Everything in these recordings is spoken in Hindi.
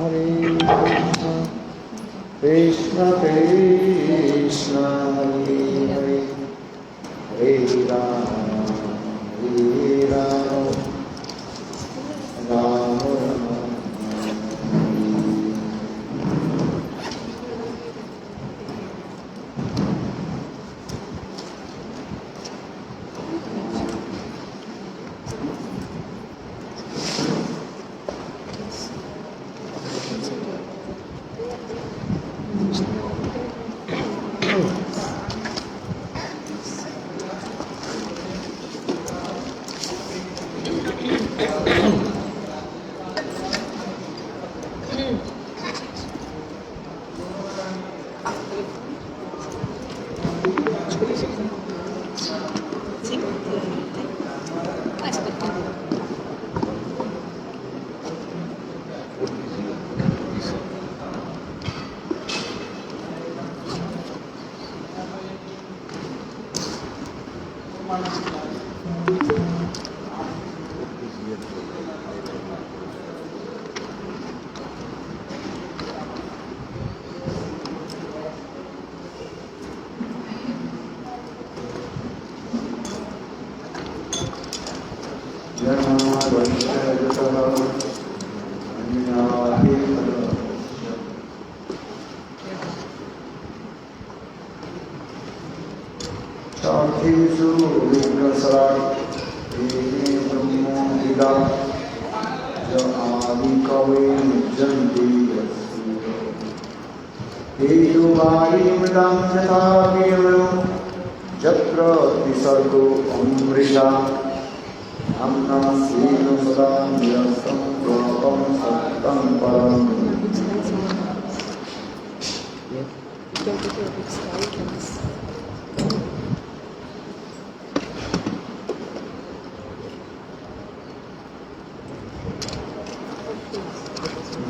हरे कृष्ण कृष्ण हरे हरे हरे राम राम राम।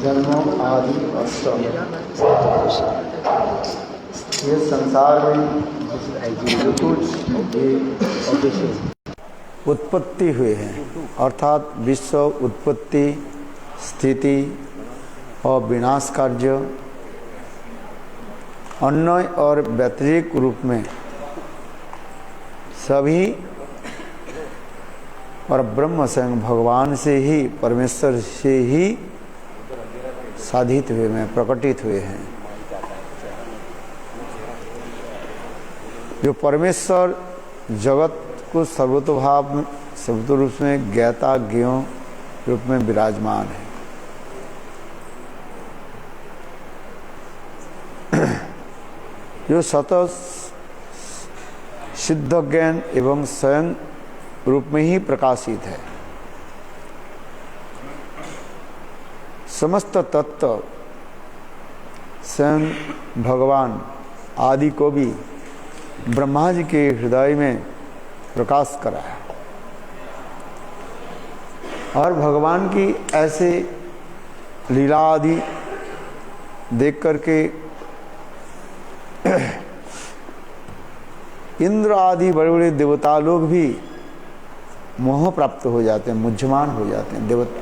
जन्मों आदि अष्टम। ये संसार में जो कुछ उत्पत्ति हुए हैं, अर्थात विश्व उत्पत्ति, स्थिति और विनाश कार्य, अन्वय और व्यतिरिक्त रूप में सभी परब्रह्म स्वयं भगवान से ही, परमेश्वर से ही साधित हुए हैं, प्रकटित हुए हैं। जो परमेश्वर जगत को सर्वतोभाव रूप में ज्ञाता ज्ञेय रूप में विराजमान है। जो स्वतः सिद्ध ज्ञान एवं स्वयं रूप में ही प्रकाशित है। समस्त तत्व स्वयं भगवान आदि को भी ब्रह्मा जी के हृदय में प्रकाश कराया और भगवान की ऐसे लीला आदि देख करके इंद्र आदि बड़े बड़े देवता लोग भी मोह प्राप्त हो जाते हैं, मुझमान हो जाते हैं देवता,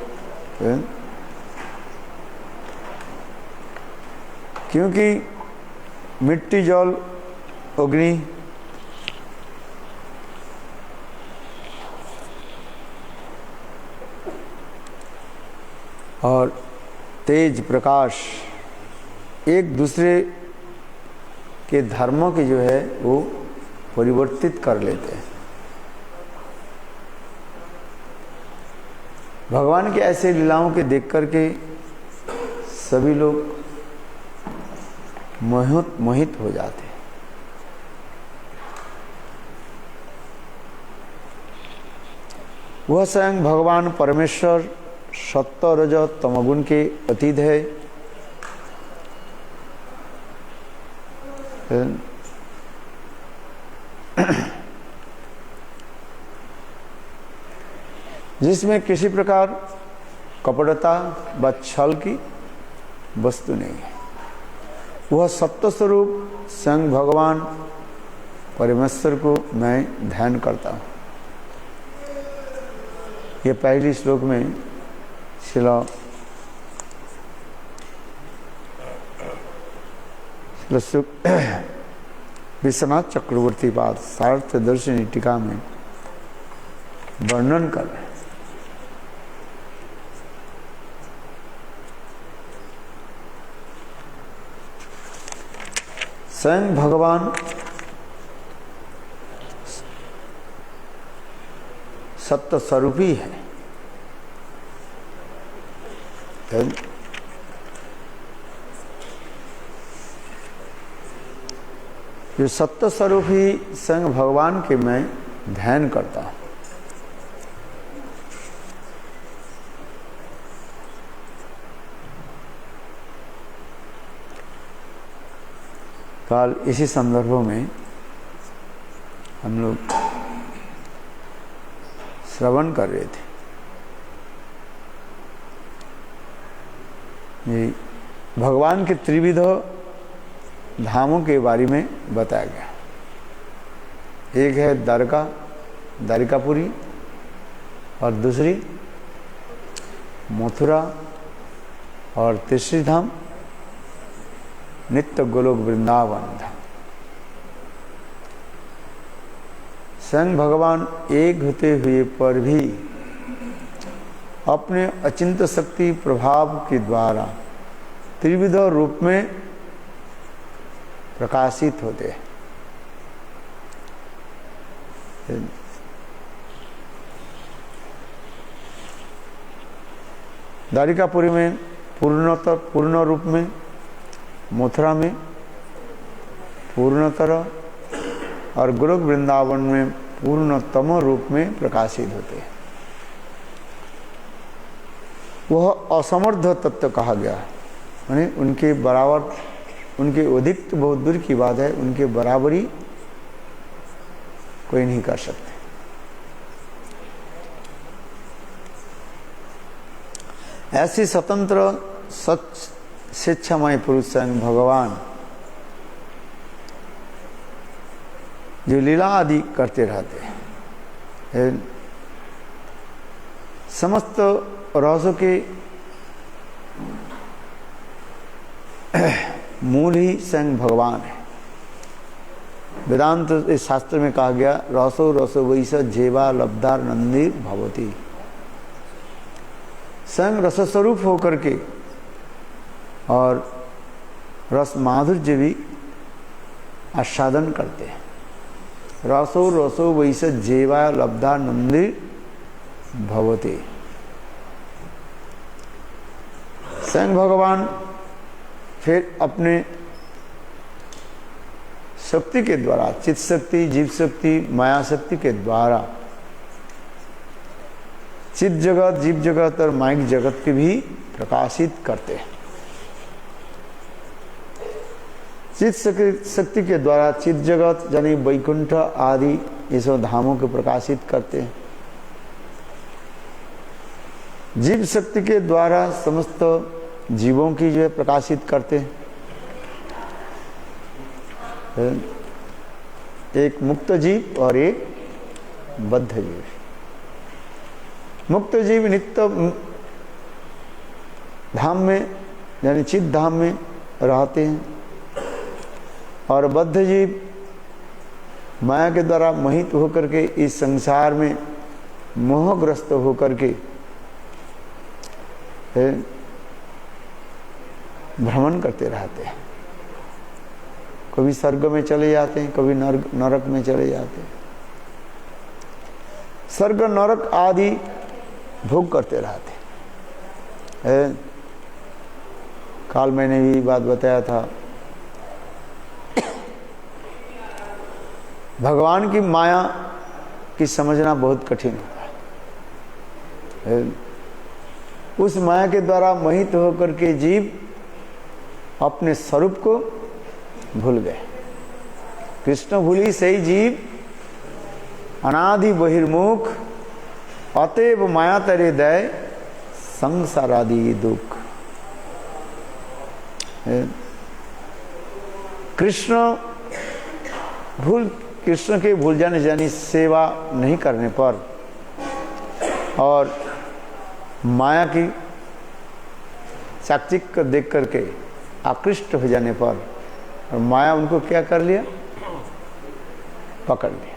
क्योंकि मिट्टी, जल, अग्नि और तेज प्रकाश एक दूसरे के धर्मों के जो है वो परिवर्तित कर लेते हैं। भगवान के ऐसे लीलाओं के देख करके सभी लोग मोहित हो जाते हैं। वह स्वयं भगवान परमेश्वर सत्व रज तमगुण के अतीत है। जिसमें किसी प्रकार कपटता व छल की वस्तु नहीं है। वह सत्य स्वरूप स्वयं भगवान परमेश्वर को मैं ध्यान करता हूँ। ये पहली श्लोक में श्रील विश्वनाथ चक्रवर्ती पाद सार्थ दर्शनी टीका में वर्णन कर रहे हैं। स्वयं भगवान सत्य स्वरूपी है। जो सत्य स्वरूप ही स्वयं भगवान के मैं ध्यान करता हूं। कल इसी संदर्भों में हम लोग श्रवण कर रहे थे। ये भगवान के त्रिविध धामों के बारे में बताया गया। एक है द्वारिकापुरी और दूसरी मथुरा और तीसरी धाम नित्य गोलोक वृंदावन धाम। स्वयं भगवान एक होते हुए पर भी अपने अचिंत्य शक्ति प्रभाव के द्वारा त्रिविध रूप में प्रकाशित होते हैं। द्वारिकापुरी में पूर्ण रूप में, मथुरा में पूर्णतर और गोलोक वृंदावन में पूर्णतम रूप में प्रकाशित होते हैं। वह असमर्थ तत्व कहा गया, यानी उनके बराबर, उनके अधिक तो बहुत दूर की बात है, उनके बराबरी कोई नहीं कर सकते। ऐसी स्वतंत्र सच शिक्षामय पुरुष स्वयं भगवान जो लीला आदि करते रहते हैं। समस्त रहस्यों के मूल ही स्वयं भगवान है। वेदांत इस शास्त्र में कहा गया, रसो रसो वैस जेवा लब्धार नंदी भवती। स्वयं रस स्वरूप होकर के और रस माधुर्य भी आस्वादन करते हैं। रसो रसो वैस जेवा लब्धा नंदी भवती। स्वयं भगवान फिर अपने शक्ति के द्वारा, चित्त शक्ति, जीव शक्ति, माया शक्ति के द्वारा चित्त जगत, जीव जगत और माइक जगत के भी प्रकाशित करते हैं। चित्त शक्ति के द्वारा चित्त जगत यानी वैकुंठ आदि ये सब धामों को प्रकाशित करते हैं। जीव शक्ति के द्वारा समस्त जीवों की जो है प्रकाशित करते हैं। एक मुक्त जीव और एक बद्ध जीव। मुक्त जीव नित्य धाम में यानी चित्त धाम में रहते हैं और बद्ध जीव माया के द्वारा मोहित होकर के इस संसार में मोहग्रस्त होकर के भ्रमण करते रहते हैं। कभी स्वर्ग में चले जाते हैं, कभी नरक में चले जाते हैं। स्वर्ग नरक आदि भोग करते रहते हैं। काल मैंने भी बात बताया था, भगवान की माया की समझना बहुत कठिन होता है। उस माया के द्वारा मोहित होकर के जीव अपने स्वरूप को भूल गए। कृष्ण भूली सही जीव अनादि बहिर्मुख, अतएव माया तरे दय संसारादि दुख। कृष्ण के भूल जाने यानी सेवा नहीं करने पर और माया की चाकचिक को देख करके आकृष्ट हो जाने पर और माया उनको क्या कर लिया, पकड़ लिया।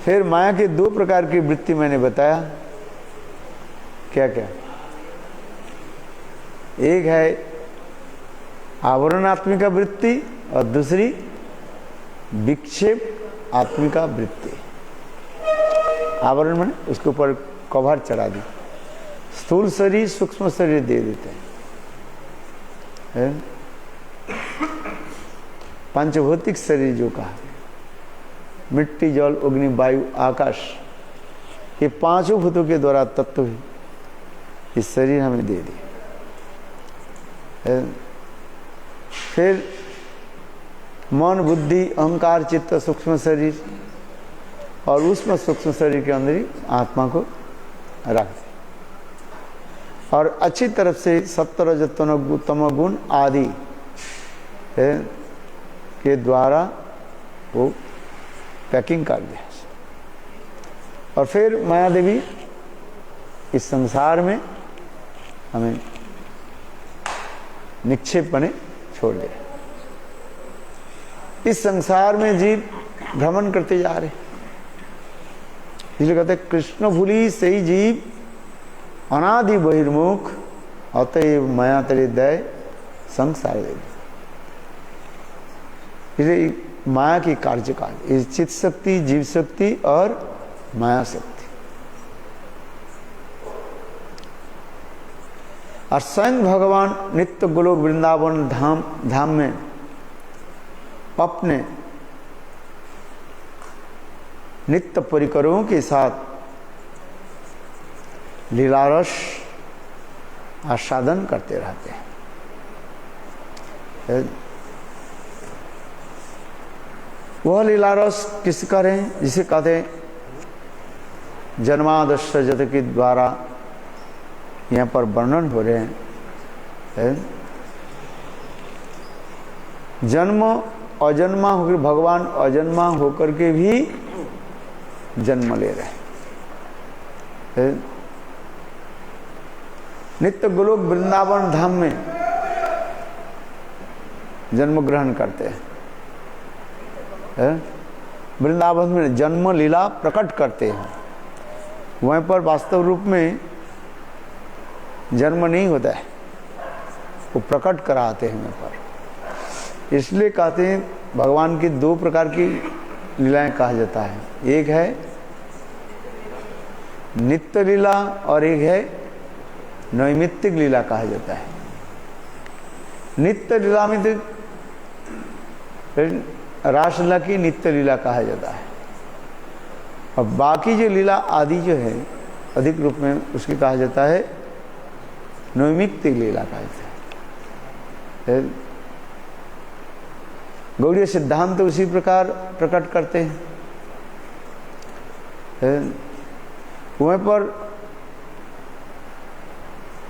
फिर माया के दो प्रकार की वृत्ति मैंने बताया, क्या क्या? एक है आवरणात्मिका वृत्ति और दूसरी विक्षेप आत्मिका वृत्ति। आवरण में उसके ऊपर कवर चढ़ा दी, स्थूल शरीर सूक्ष्म शरीर दे देते हैं। पंचभौतिक शरीर जो कहा, मिट्टी जल अग्नि वायु आकाश, ये पांचों भूतों के द्वारा तत्व ही इस शरीर हमें दे दिए। फिर मन बुद्धि अहंकार चित्त सूक्ष्म शरीर, और उसमें सूक्ष्म शरीर के अंदर ही आत्मा को रख दे, और अच्छी तरफ से सत्व रजत तमोगुण आदि के द्वारा वो पैकिंग कर दिया। और फिर माया देवी इस संसार में हमें निक्षेप बने छोड़ दिया। इस संसार में जीव भ्रमण करते जा रहे, इसलिए कहते हैं कृष्ण भूली सही जीव अनादि बहिर्मुख अतएव माया तेरे दय संसार दे। इसलिए माया की कार्यकाल इस चित्त शक्ति, जीव शक्ति और माया शक्ति। और स्वयं भगवान नित्य गोलोक वृंदावन धाम में अपने नित्य परिकरों के साथ लीलारस आस्वादन करते रहते हैं। वह लीलारस किस करें, जिसे कहते हैं जन्मादश्य जत के द्वारा यहाँ पर वर्णन हो रहे हैं। जन्म अजन्मा होकर, भगवान अजन्मा होकर के भी जन्म ले रहे हैं। नित्य गोलोक वृंदावन धाम में जन्म ग्रहण करते हैं। वृंदावन में जन्म लीला प्रकट करते हैं। वहीं पर वास्तव रूप में जन्म नहीं होता है, वो प्रकट कराते हैं वहाँ पर। इसलिए कहते हैं भगवान की दो प्रकार की लीलाएं कहा जाता है, एक है नित्य लीला और एक है नैमित्तिक लीला कहा जाता है। नित्य लीला में तो रासलीला की नित्य लीला कहा जाता है, और बाकी जो लीला आदि जो है अधिक रूप में उसकी कहा जाता है नैमित्तिक लीला कहा जाता है। गौड़ीय सिद्धांत तो उसी प्रकार प्रकट करते हैं। वहाँ पर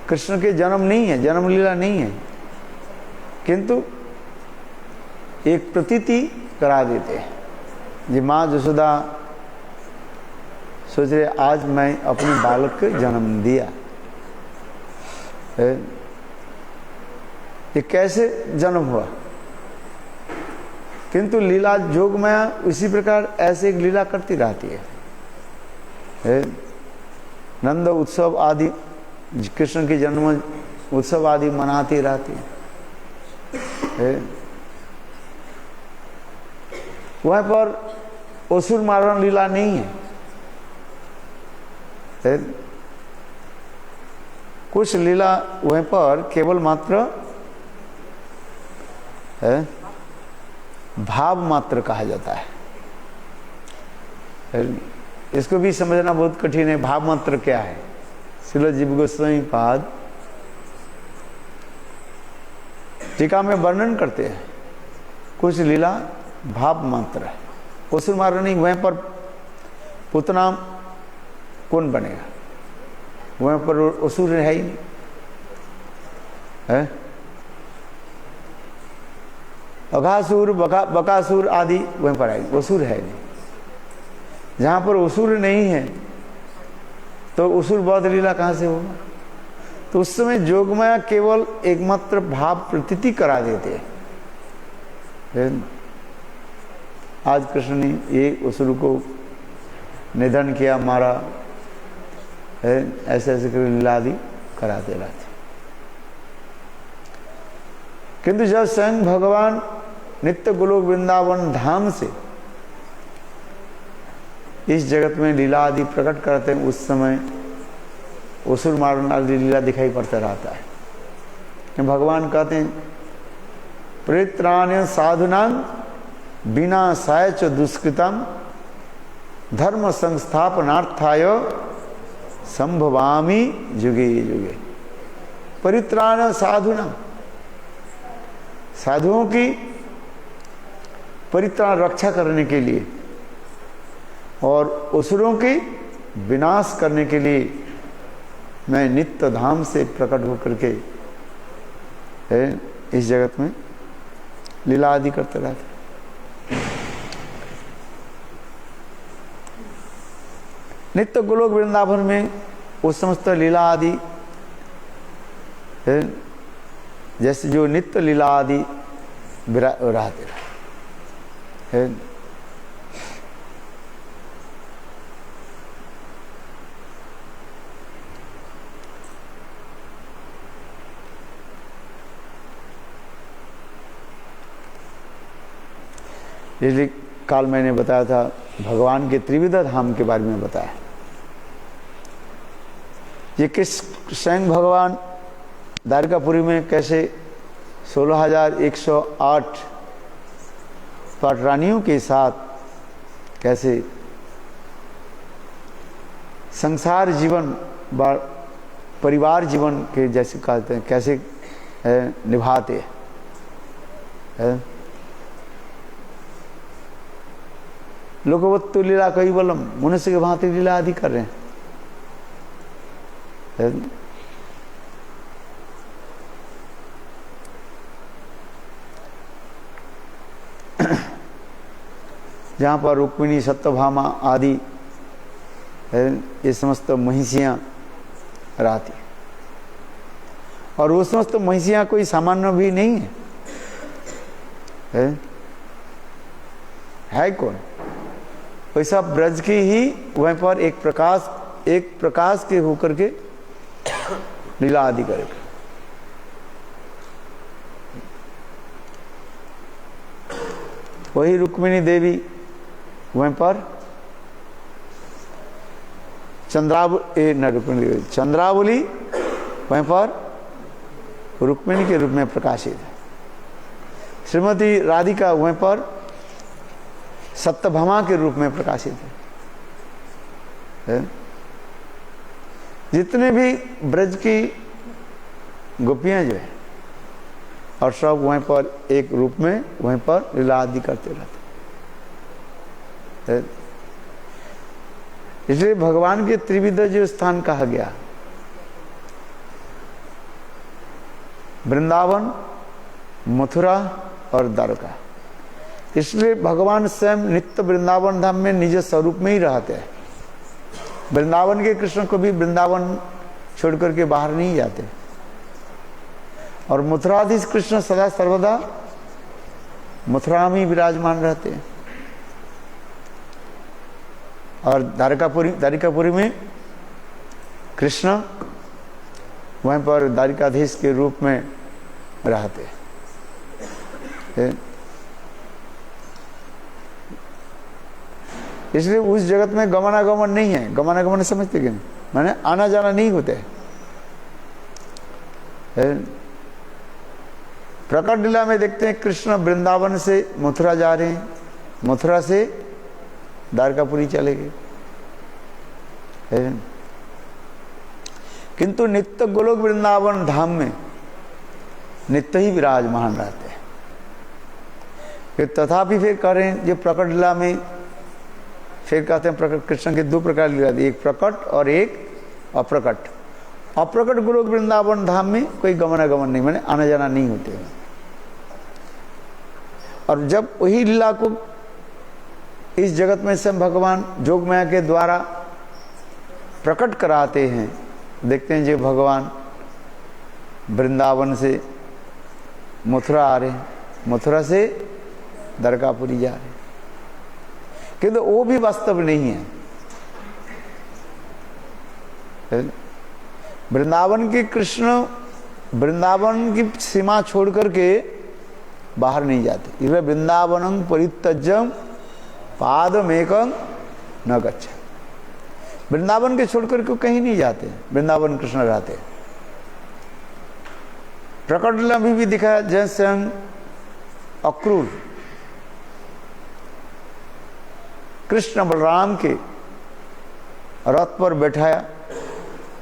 कृष्ण के जन्म नहीं है, जन्म लीला नहीं है, किंतु एक प्रतीति करा देते हैं। जी माँ यशोदा सोच रहे आज मैं अपने बालक को जन्म दिया, ये कैसे जन्म हुआ, किंतु लीला जोग माया उसी प्रकार ऐसे एक लीला करती रहती है। नंद उत्सव आदि, कृष्ण की जन्म उत्सव आदि मनाती रहती है। वहाँ पर असुर मारण लीला नहीं है। कुछ लीला वहीं पर केवल मात्र भाव मात्र कहा जाता है। इसको भी समझना बहुत कठिन है, भाव मात्र क्या है। श्रील जीव गोस्वामी पाद टीका में वर्णन करते हैं, कुछ लीला भाव मात्र है। असुर मारण नहीं, वहीं पर पुतना कौन बनेगा, वहाँ पर असुर है ही नहीं है। अघासुर बकासुर आदि वहीं पर आएगी, असुर है नहीं। जहाँ पर असुर नहीं है तो असुर बौद्ध लीला कहाँ से होगा। तो उस समय जोगमाया केवल एकमात्र भाव प्रतीति करा देते हैं। आज कृष्ण ने ये असुर को निधन किया, मारा, ऐसे ऐसे कर लीला आदि कराते रहते। किंतु जब स्वयं भगवान नित्य गोलोक वृंदावन धाम से इस जगत में लीला आदि प्रकट करते हैं, उस समय असुर मारना आदि लीला दिखाई पड़ता रहता है। भगवान कहते हैं परित्राण साधुनां विनाशाय च दुष्कृतम धर्म संस्थापनार्थाय संभवामि जुगे जुगे। परित्राण साधुनां, साधुओं की परित्राण रक्षा करने के लिए और असुरों की विनाश करने के लिए मैं नित्य धाम से प्रकट होकर के इस जगत में लीला आदि करते रहते। नित्य गोलोक वृंदावन में वो समस्त लीला आदि जैसे जो नित्य लीला आदि रहते हैं। इसलिए काल मैंने बताया था भगवान के त्रिविध धाम के बारे में बताया। ये किस स्वयं भगवान द्वारकापुरी में कैसे 16,108 पाटरानियों के साथ कैसे संसार जीवन परिवार जीवन के जैसे कहते हैं कैसे निभाते हैं। लोकवत्तु लीला कैवलम, मनुष्य के भांति लीला आदि कर रहे हैं। जहाँ पर रुक्मिणी सत्यभामा आदि ये समस्त महिषियाँ रहती, और वो समस्त महिषियाँ कोई सामान्य भी नहीं है कौन? वैसा ब्रज की ही वहीं पर एक प्रकाश के होकर के लीला आदि करेगा। वही रुक्मिणी देवी वहीं पर चंद्रावली वहीं पर रुक्मिणी के रूप में प्रकाशित है। श्रीमती राधिका वहीं पर सत्यभामा के रूप में प्रकाशित है। जितने भी ब्रज की गोपियां जो है और सब वहीं पर एक रूप में वहीं पर लीला आदि करते रहते। इसलिए भगवान के त्रिविध जो स्थान कहा गया, वृंदावन, मथुरा और द्वारका, इसलिए भगवान स्वयं नित्य वृंदावन धाम में निज स्वरूप में ही रहते हैं। वृंदावन के कृष्ण को भी वृंदावन छोड़ करके बाहर नहीं जाते, और मथुराधीश कृष्ण सदा सर्वदा मथुरा में विराजमान रहते हैं। और द्वारकापुरी में कृष्ण वहीं पर द्वारिकाधीश के रूप में रहते हैं। इसलिए उस जगत में गमनागमन नहीं है। गमनागमन समझते कि नहीं, माने आना जाना नहीं होते है। प्रकट लीला में देखते हैं कृष्ण वृंदावन से मथुरा जा रहे हैं, मथुरा से द्वारकापुरी चले गए। किंतु नित्य गोलोक वृंदावन धाम में नित्य ही विराजमान रहते हैं। फिर तथापि फिर कह रहे हैं जो प्रकट लीला में फिर कहते हैं प्रकट कृष्ण के दो प्रकार लीला, एक प्रकट और एक अप्रकट। अप्रकट गोलोक वृंदावन धाम में कोई गमनागमन नहीं, माने आना जाना नहीं होते हैं। और जब वही लीला को इस जगत में स्वयं भगवान जोगमाया के द्वारा प्रकट कराते हैं, देखते हैं जो भगवान वृंदावन से मथुरा आ रहे हैं, मथुरा से द्वारकापुरी जा रहे हैं, किंतु वो भी वास्तव नहीं है। वृंदावन के कृष्ण वृंदावन की सीमा छोड़ करके बाहर नहीं जाते। इवे वृंदावनं परित्यज्यं पादमेकं न गच्छति। वृंदावन के छोड़ करके कहीं नहीं जाते, वृंदावन कृष्ण रहते। प्रकट लीला में भी दिखा जैसे अक्रूर कृष्ण बलराम के रथ पर बैठाया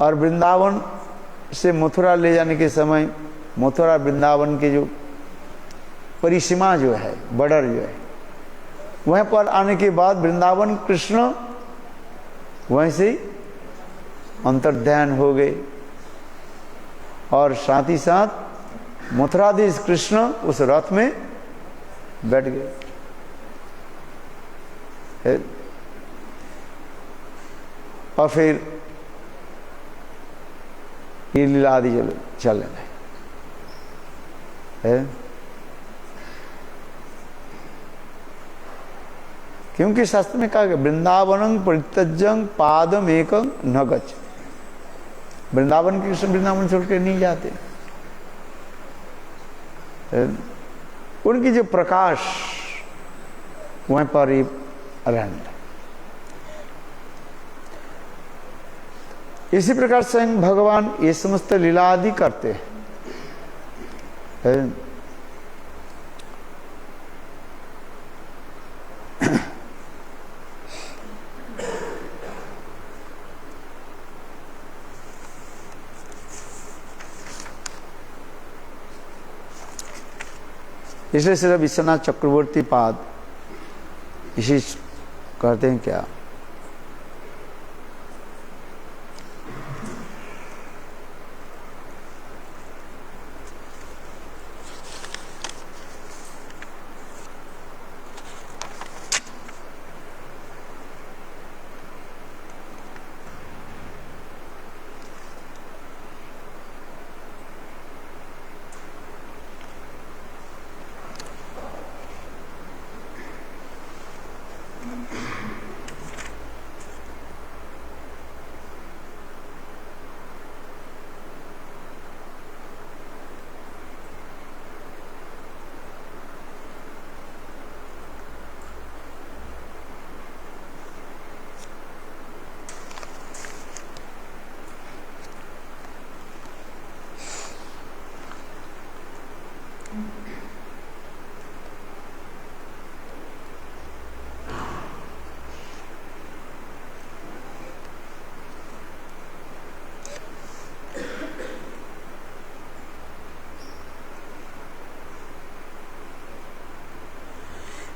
और वृंदावन से मथुरा ले जाने के समय मथुरा वृंदावन के जो परिसीमा जो है, बॉर्डर जो है, वहीं पर आने के बाद वृंदावन कृष्ण वहीं से अंतर्ध्यान हो गए और साथ ही साथ मथुराधीश कृष्ण उस रथ में बैठ गए। और फिर ये लीला आदि चल रहे हैं, क्योंकि शास्त्र में कहा गया वृंदावनं परित्यज्यं पादमेकं न गच्छति। वृंदावन के कृष्ण वृंदावन छोड़ के नहीं जाते। उनकी जो प्रकाश वहीं पर ही रहने। इसी प्रकार स्वयं भगवान ये समस्त लीला आदि करते हैं। इसलिए श्री विश्वनाथ चक्रवर्ती पाद इसी कहते हैं क्या,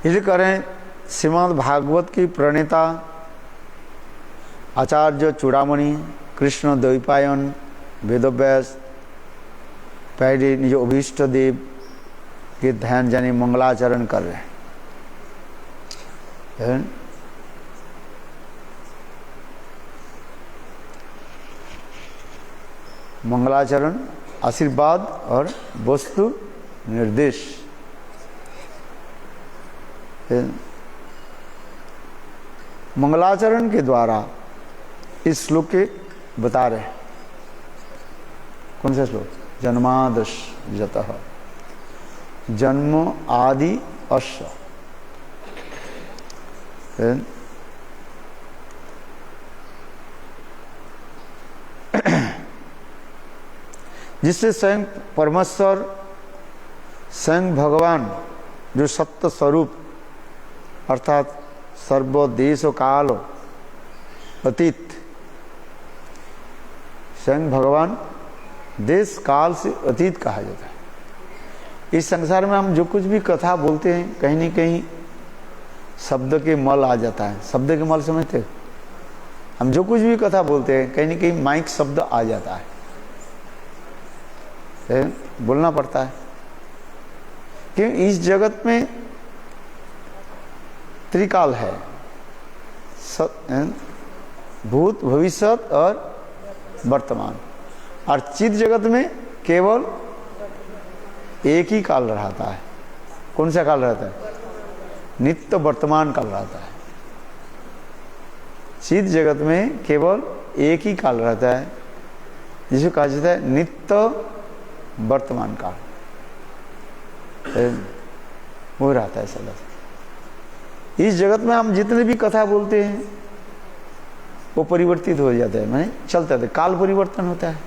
इसलिए करें श्रीमद् भागवत की प्रणेता आचार्य चूड़ामणि कृष्ण द्वैपायन वेदव्यास पहले निज अभीष्ट देव के ध्यान जाने मंगलाचरण कर रहे हैं। मंगलाचरण आशीर्वाद और वस्तु निर्देश मंगलाचरण के द्वारा इस श्लोक के बता रहे हैं। कौन सा श्लोक? जन्मादश जतः जन्म आदि अश्व, जिससे स्वयं परमेश्वर स्वयं भगवान जो सत्य स्वरूप अर्थात सर्वदेश काल अतीत, स्वयं भगवान देश काल से अतीत कहा जाता है। इस संसार में हम जो कुछ भी कथा बोलते हैं कहीं न कहीं शब्द के मल आ जाता है। शब्द के मल समझते हैं? हम जो कुछ भी कथा बोलते हैं कहीं न कहीं माइक शब्द आ जाता है, बोलना पड़ता है। क्यों? इस जगत में त्रिकाल है, भूत भविष्य और वर्तमान, और चित जगत में केवल एक ही काल रहता है। कौन सा काल रहता है? नित्य वर्तमान काल रहता है। चित जगत में केवल एक ही काल रहता है, जिसे कहा जाता है नित्य वर्तमान काल। वो रहता है सदा। इस जगत में हम जितने भी कथा बोलते हैं वो परिवर्तित हो जाता है, माने चलता है, काल परिवर्तन होता है।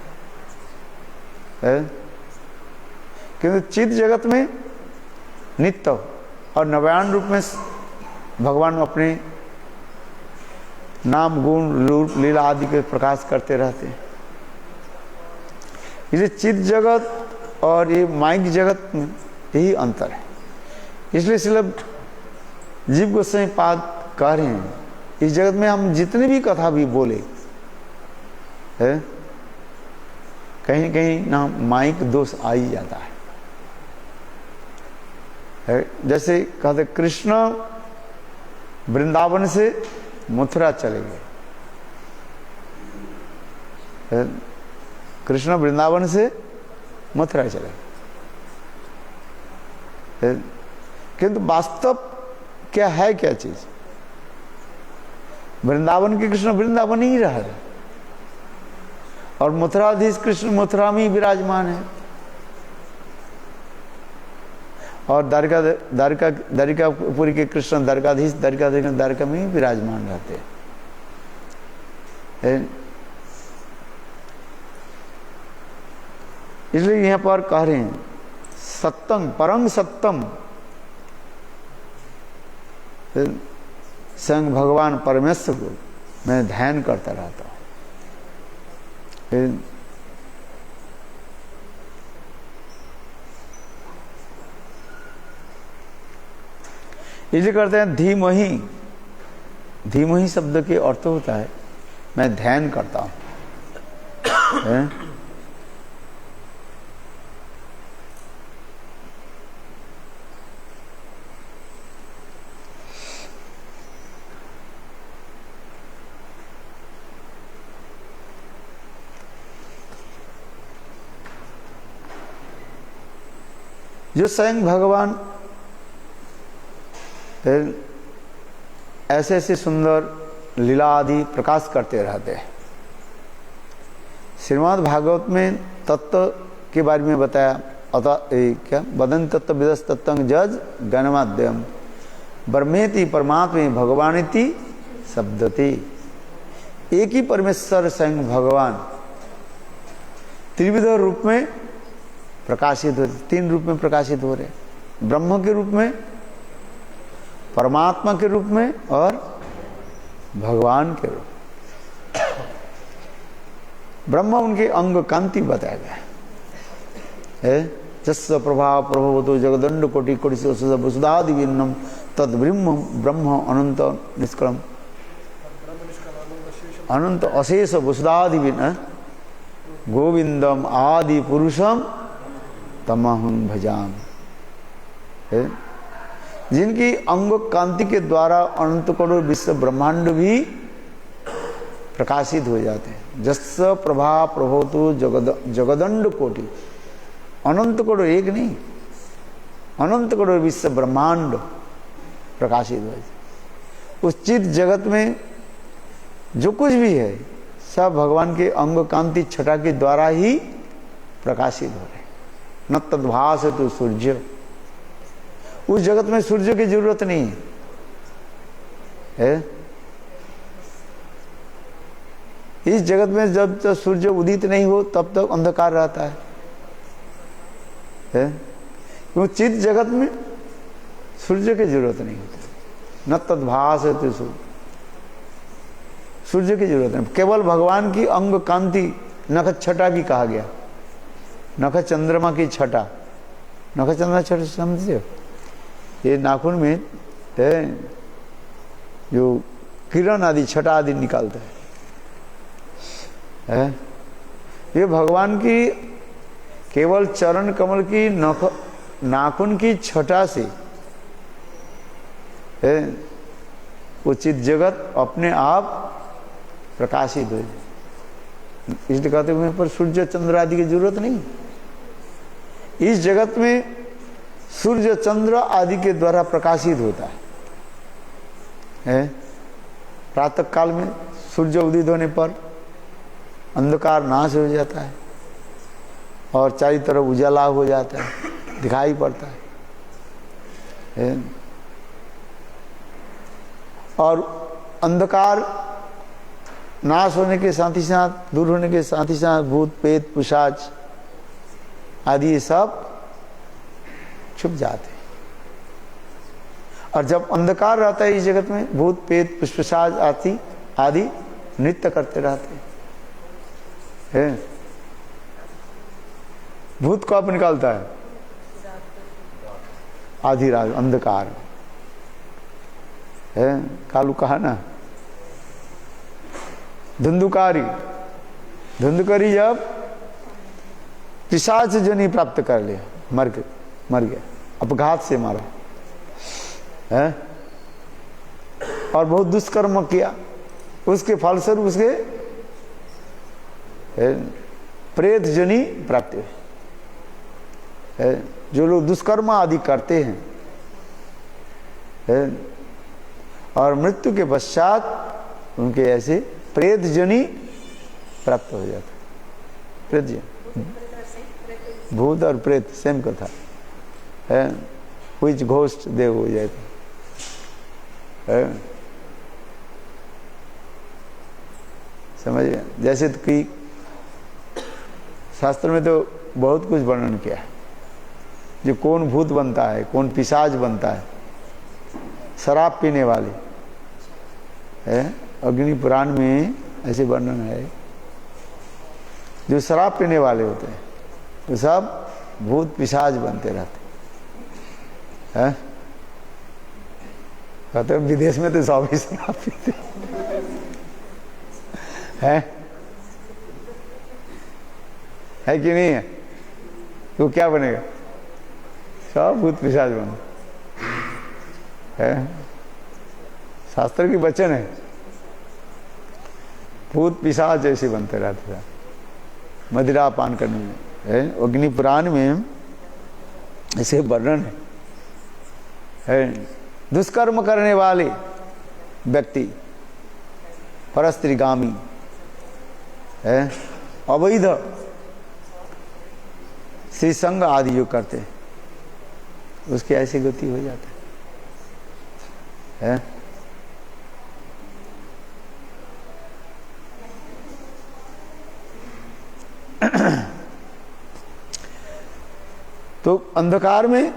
किंतु चित जगत में नित्य और नवायन रूप में भगवान अपने नाम गुण रूप लीला आदि के प्रकाश करते रहते हैं। इसलिए चित जगत और ये माइक जगत में यही अंतर है। इसलिए सिर्फ जीव गोस्वामी पाद कह रहे हैं, इस जगत में हम जितने भी कथा भी बोले है, कहीं कहीं ना माइक दोष आ ही जाता है। जैसे कहते कृष्ण वृंदावन से मथुरा चले गए। कृष्ण वृंदावन से मथुरा चले गए, किंतु वास्तव क्या है, क्या चीज? वृंदावन के कृष्ण वृंदावन ही रह रहे और मथुराधीश कृष्ण मथुरा में ही विराजमान है और द्वारिकापुरी के कृष्ण द्वारकाधीश द्वारका में ही विराजमान रहते हैं। इसलिए यहां पर कह रहे हैं सत्यम परम सत्यम, स्वयं भगवान परमेश्वर को मैं ध्यान करता रहता हूं। इसलिए करते हैं धीमहि। धीमहि शब्द के अर्थ होता है मैं ध्यान करता हूं। जो स्वयं भगवान ऐसे ऐसे सुंदर लीला आदि प्रकाश करते रहते हैं। श्रीमद् भागवत में तत्व के बारे में बताया, अतः क्या वदन तत्व विदस तत्व जज गणमाद्यम ब्रह्मेति परमात्मे भगवानिति शब्दति। एक ही परमेश्वर स्वयं भगवान त्रिविध रूप में प्रकाशित हो, तीन रूप में प्रकाशित हो रहे, ब्रह्म के रूप में, परमात्मा के रूप में और भगवान के रूप। ब्रह्म उनके अंग कांति बताया गया है। जस्स प्रभाव प्रभवतो जगदंड कोटि कोटि से वसुधादि भिन्नम तद ब्रह्म ब्रह्म अनंत निष्कलम अनंत अशेष वसुधादि भिन्न गोविंदम आदि पुरुषम तमहं भजाम। जिनकी अंग कांति के द्वारा अनंत करोड़ विश्व ब्रह्मांड भी प्रकाशित हो जाते हैं। जस्स प्रभा प्रभोतु जगदंड कोटि, अनंत करोड़, एक नहीं, अनंत करोड़ विश्व ब्रह्मांड प्रकाशित हो जाते। उस चित जगत में जो कुछ भी है सब भगवान के अंग कांति छटा के द्वारा ही प्रकाशित हो रहे। न तद्भास है तो सूर्य, उस जगत में सूर्य की जरूरत नहीं है। इस जगत में जब तक सूर्य उदित नहीं हो तब तक अंधकार रहता है। क्योंकि चित जगत में सूर्य की जरूरत नहीं होती। न तद्भास है तो सूर्य की जरूरत नहीं, केवल भगवान की अंग कांति, नख छटा भी कहा गया, नख चंद्रमा की छटा। नख चंद्रमा छटा समझते हो? ये नाखून में जो किरण आदि छटा आदि निकालता है, ये भगवान की केवल चरण कमल की नाखून की छटा से उचित जगत अपने आप प्रकाशित हो। इसलिए कहते हैं पर सूर्य चंद्र आदि की जरूरत नहीं। इस जगत में सूर्य चंद्र आदि के द्वारा प्रकाशित होता है। प्रातः काल में सूर्य उदित होने पर अंधकार नाश हो जाता है और चारों तरफ उजाला हो जाता है, दिखाई पड़ता है। और अंधकार नाश होने के साथ ही साथ, दूर होने के साथ ही साथ भूत प्रेत पिशाच आदि ये सब छुप जाते हैं। और जब अंधकार रहता है इस जगत में, भूत प्रेत पिशाच आदि नृत्य करते रहते हैं। भूत कब निकलता है? आधी रात अंधकार है। कालू कहा ना, धुंधुकारी जब पिशाच जनी प्राप्त कर लिया, मर गया, अपघात से मारा है और बहुत दुष्कर्म किया, उसके फलस्वरूप उसके प्रेत जनी प्राप्ति है। जो लोग दुष्कर्म आदि करते हैं और मृत्यु के पश्चात उनके ऐसे प्रेत जनी प्राप्त हो जाता है। प्रेत जन, भूत और प्रेत सेम कथा है, which घोस्ट देव हो जाता है। समझिए, जैसे तो कि शास्त्र में तो बहुत कुछ वर्णन किया है, जो कौन भूत बनता है, कौन पिशाच बनता है। शराब पीने वाले है, अग्नि पुराण में ऐसे वर्णन है, जो शराब पीने वाले होते हैं वो सब भूत पिशाच बनते रहते हैं। कहते हैं विदेश में तो सब ही शराब पीते हैं, है कि नहीं है? तो क्या बनेगा? सब भूत पिशाच बने है। शास्त्र की वचन है, भूत पिशाच ऐसे बनते रहते हैं मदिरा पान करने में है। अग्नि पुराण में ऐसे वर्णन है। दुष्कर्म करने वाले व्यक्ति, परस्त्रीगामी है, अवैध श्री संग आदि जो करते हैं, उसकी ऐसी गति हो जाती है। तो अंधकार में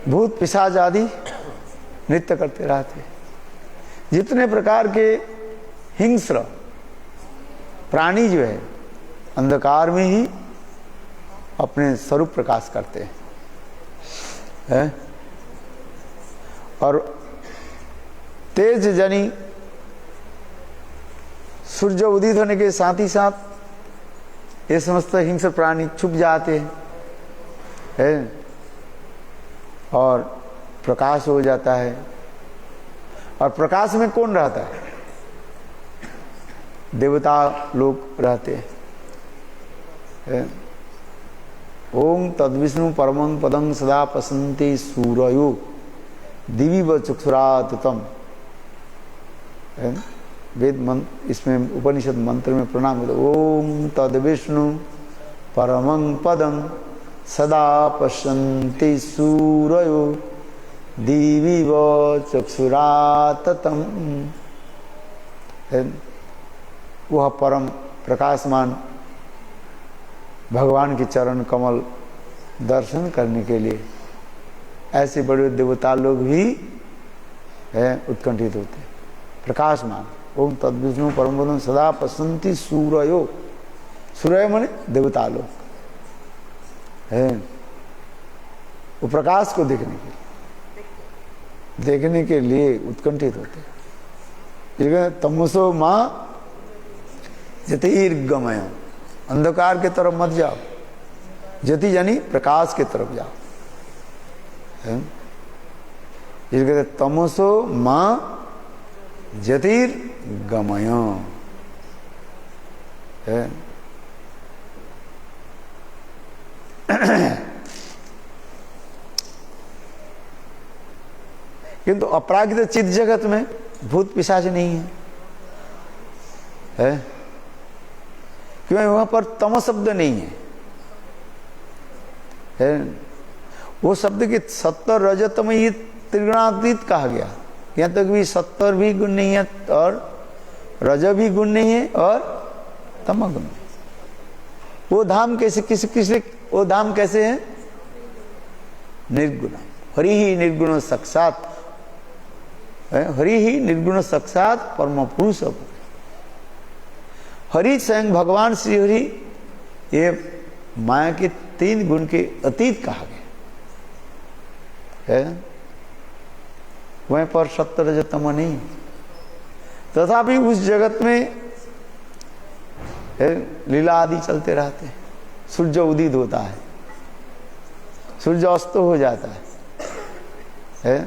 भूत पिशाच आदि नृत्य करते रहते हैं। जितने प्रकार के हिंस्र प्राणी जो है अंधकार में ही अपने स्वरूप प्रकाश करते हैं। और तेज जनी सूर्य उदित होने के साथ ही साथ ये समस्त हिंस्र प्राणी छुप जाते हैं और प्रकाश हो जाता है। और प्रकाश में कौन रहता है? देवता लोग रहते हैं। ओम तद्विष्णु परमं पदं सदा पसंति सूरयो दिवि व चक्षुराततम। वेद मंत्र, इसमें उपनिषद मंत्र में प्रणाम होता है। ओम तद्विष्णु परमं पदं सदा पश्यन्ति सूरयो दिवि व चक्षुराततम। वह परम प्रकाशमान भगवान के चरण कमल दर्शन करने के लिए ऐसे बड़े देवता लोग भी उत्कंठित होते हैं। प्रकाशमान ओम तद्विष्णु परम पदं सदा पश्यन्ति सूरयो। सूर्य माने देवता लोग है, वो प्रकाश को देखने के लिए उत्कंठित होते हैं। तमसो माँ ज्योतिर्गमय, अंधकार के तरफ मत जाओ, ज्योति यानी प्रकाश के तरफ जाओ। कहते तमसो माँ ज्योतिर्गमय है। किंतु अपरागित चित्त जगत में भूत पिशाच नहीं है? क्योंकि वहां पर तमो शब्द नहीं है? वो शब्द के सत्व रजतम ये त्रिगुणातीत कहा गया। यहां तक भी सत्व भी गुण नहीं है और रज भी गुण नहीं है और तम गुण। वो धाम कैसे किसी वो धाम कैसे है? निर्गुण। हरि ही निर्गुण साक्षात, हरि ही निर्गुण साक्षात परम पुरुष। हरि स्वयं भगवान श्री हरि ये माया के 3 गुण के अतीत कहा गया है। वहीं पर सत्य रजतम नहीं। तथापि उस जगत में लीला आदि चलते रहते हैं। सूर्य उदित होता है, सूर्य अस्त हो जाता है?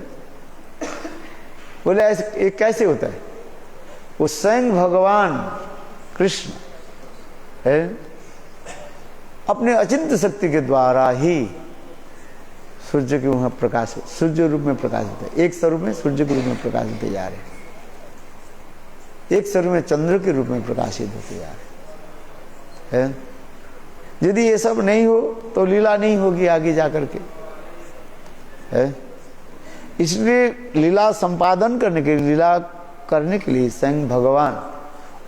बोले ऐसे ये कैसे होता है? वो स्वयं भगवान कृष्ण है अपने अचिंत्य शक्ति के द्वारा ही सूर्य के वहां प्रकाश, सूर्य रूप में प्रकाश होता है। एक स्वरूप में सूर्य के रूप में प्रकाश होते जा रहे हैं, एक स्वरूप में चंद्र के रूप में प्रकाशित होते जा रहे हैं। यदि ये सब नहीं हो तो लीला नहीं होगी आगे जाकर के है। इसलिए लीला संपादन करने के लिए, लीला करने के लिए स्वयं भगवान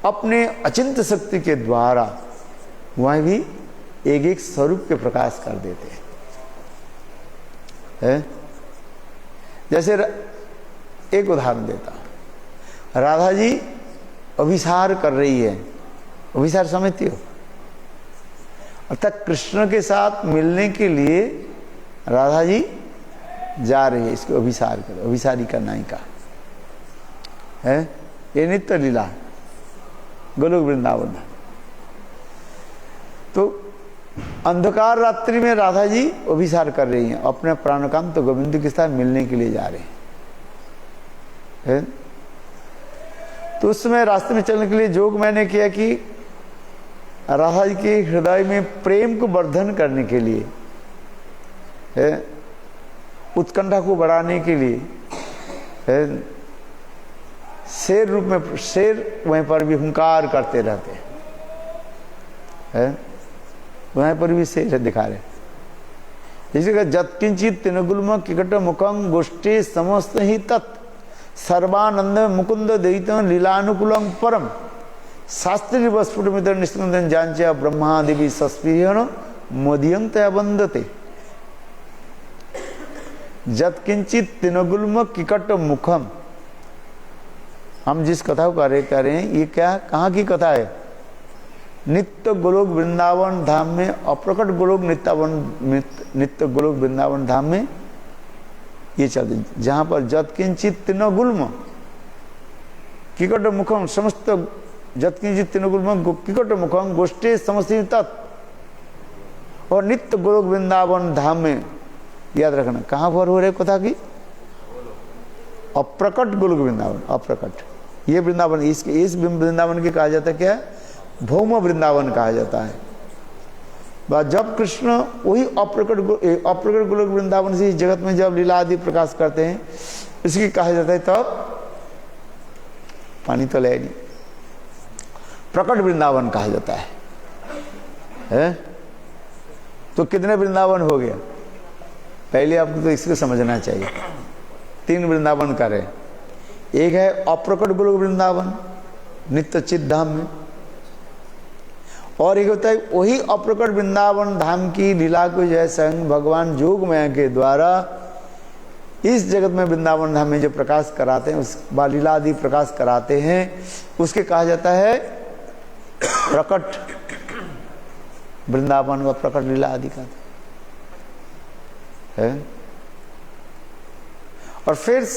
अपने अचिंत्य शक्ति के द्वारा वह भी एक एक स्वरूप के प्रकाश कर देते हैं। जैसे एक उदाहरण देता हूं, राधा जी अभिसार कर रही है। अभिसार समझती हो? अर्थात कृष्ण के साथ मिलने के लिए राधा जी जा रही है। इसको अभिसार करो, अभिसारी का नायिका है। ये नित्य लीला गोलोक वृंदावन। तो अंधकार रात्रि में राधा जी अभिसार कर रही हैं, अपने प्राणकाम तो गोविंद के साथ मिलने के लिए जा रहे हैं। तो उस समय रास्ते में चलने के लिए जोग मैंने किया कि राधा जी के हृदय में प्रेम को वर्धन करने के लिए, उत्कंठा को बढ़ाने के लिए शेर रूप में, शेर वहीं पर भी हुंकार करते रहते हैं। वहीं पर भी शेर दिखा रहे। जैसे जत्किंचित तिनगुल्म किकट मुखं गोष्ठी समस्त ही तत् सर्वानंद मुकुंद दयितं लीलानुकूलम परम शास्त्री वस्फुटमित निष्कंदन जांच्या ब्रह्मादिवि सस्पृहण मोदियं तया वंदते। जत्किंचित तिनगुल्म किकट मुखम। हम जिस कथा को कर रहे हैं ये क्या, कहाँ की कथा है? नित्य गोलोक वृंदावन धाम में, अप्रकट गोलोक नित्य गोलोक वृंदावन धाम में ये चलते, जहां पर जत्किंचित तिनगुल्म किकट मुखम समस्त जत्किंचित तिनगुल्म किकट मुखम गोष्ठे समस्त तत्। और नित्य गोलोक वृंदावन धाम में, याद रखना कहां पर हो रहे कथा की? अप्रकट गोलोक वृंदावन। अप्रकट ये वृंदावन, इस वृंदावन के कहा जाता है क्या? भौम वृंदावन कहा जाता है। जब कृष्ण वही अप्रकट गोलोक वृंदावन से इस जगत में जब लीला आदि प्रकाश करते हैं, इसकी कहा जाता है तब पानी तो ले नहीं, प्रकट वृंदावन कहा जाता है? तो कितने वृंदावन हो गया? पहले आपको तो इसको समझना चाहिए। 3 वृंदावन का रहे। एक है अप्रकट गोलोक वृंदावन नित्य चित्त धाम में, और एक होता है वही अप्रकट वृंदावन धाम की लीला को जो है स्वयं भगवान जोग माया के द्वारा इस जगत में वृंदावन धाम में जो प्रकाश कराते हैं, उस लीला आदि प्रकाश कराते हैं, उसके कहा जाता है प्रकट वृंदावन व प्रकट लीला आदि का है। और फिर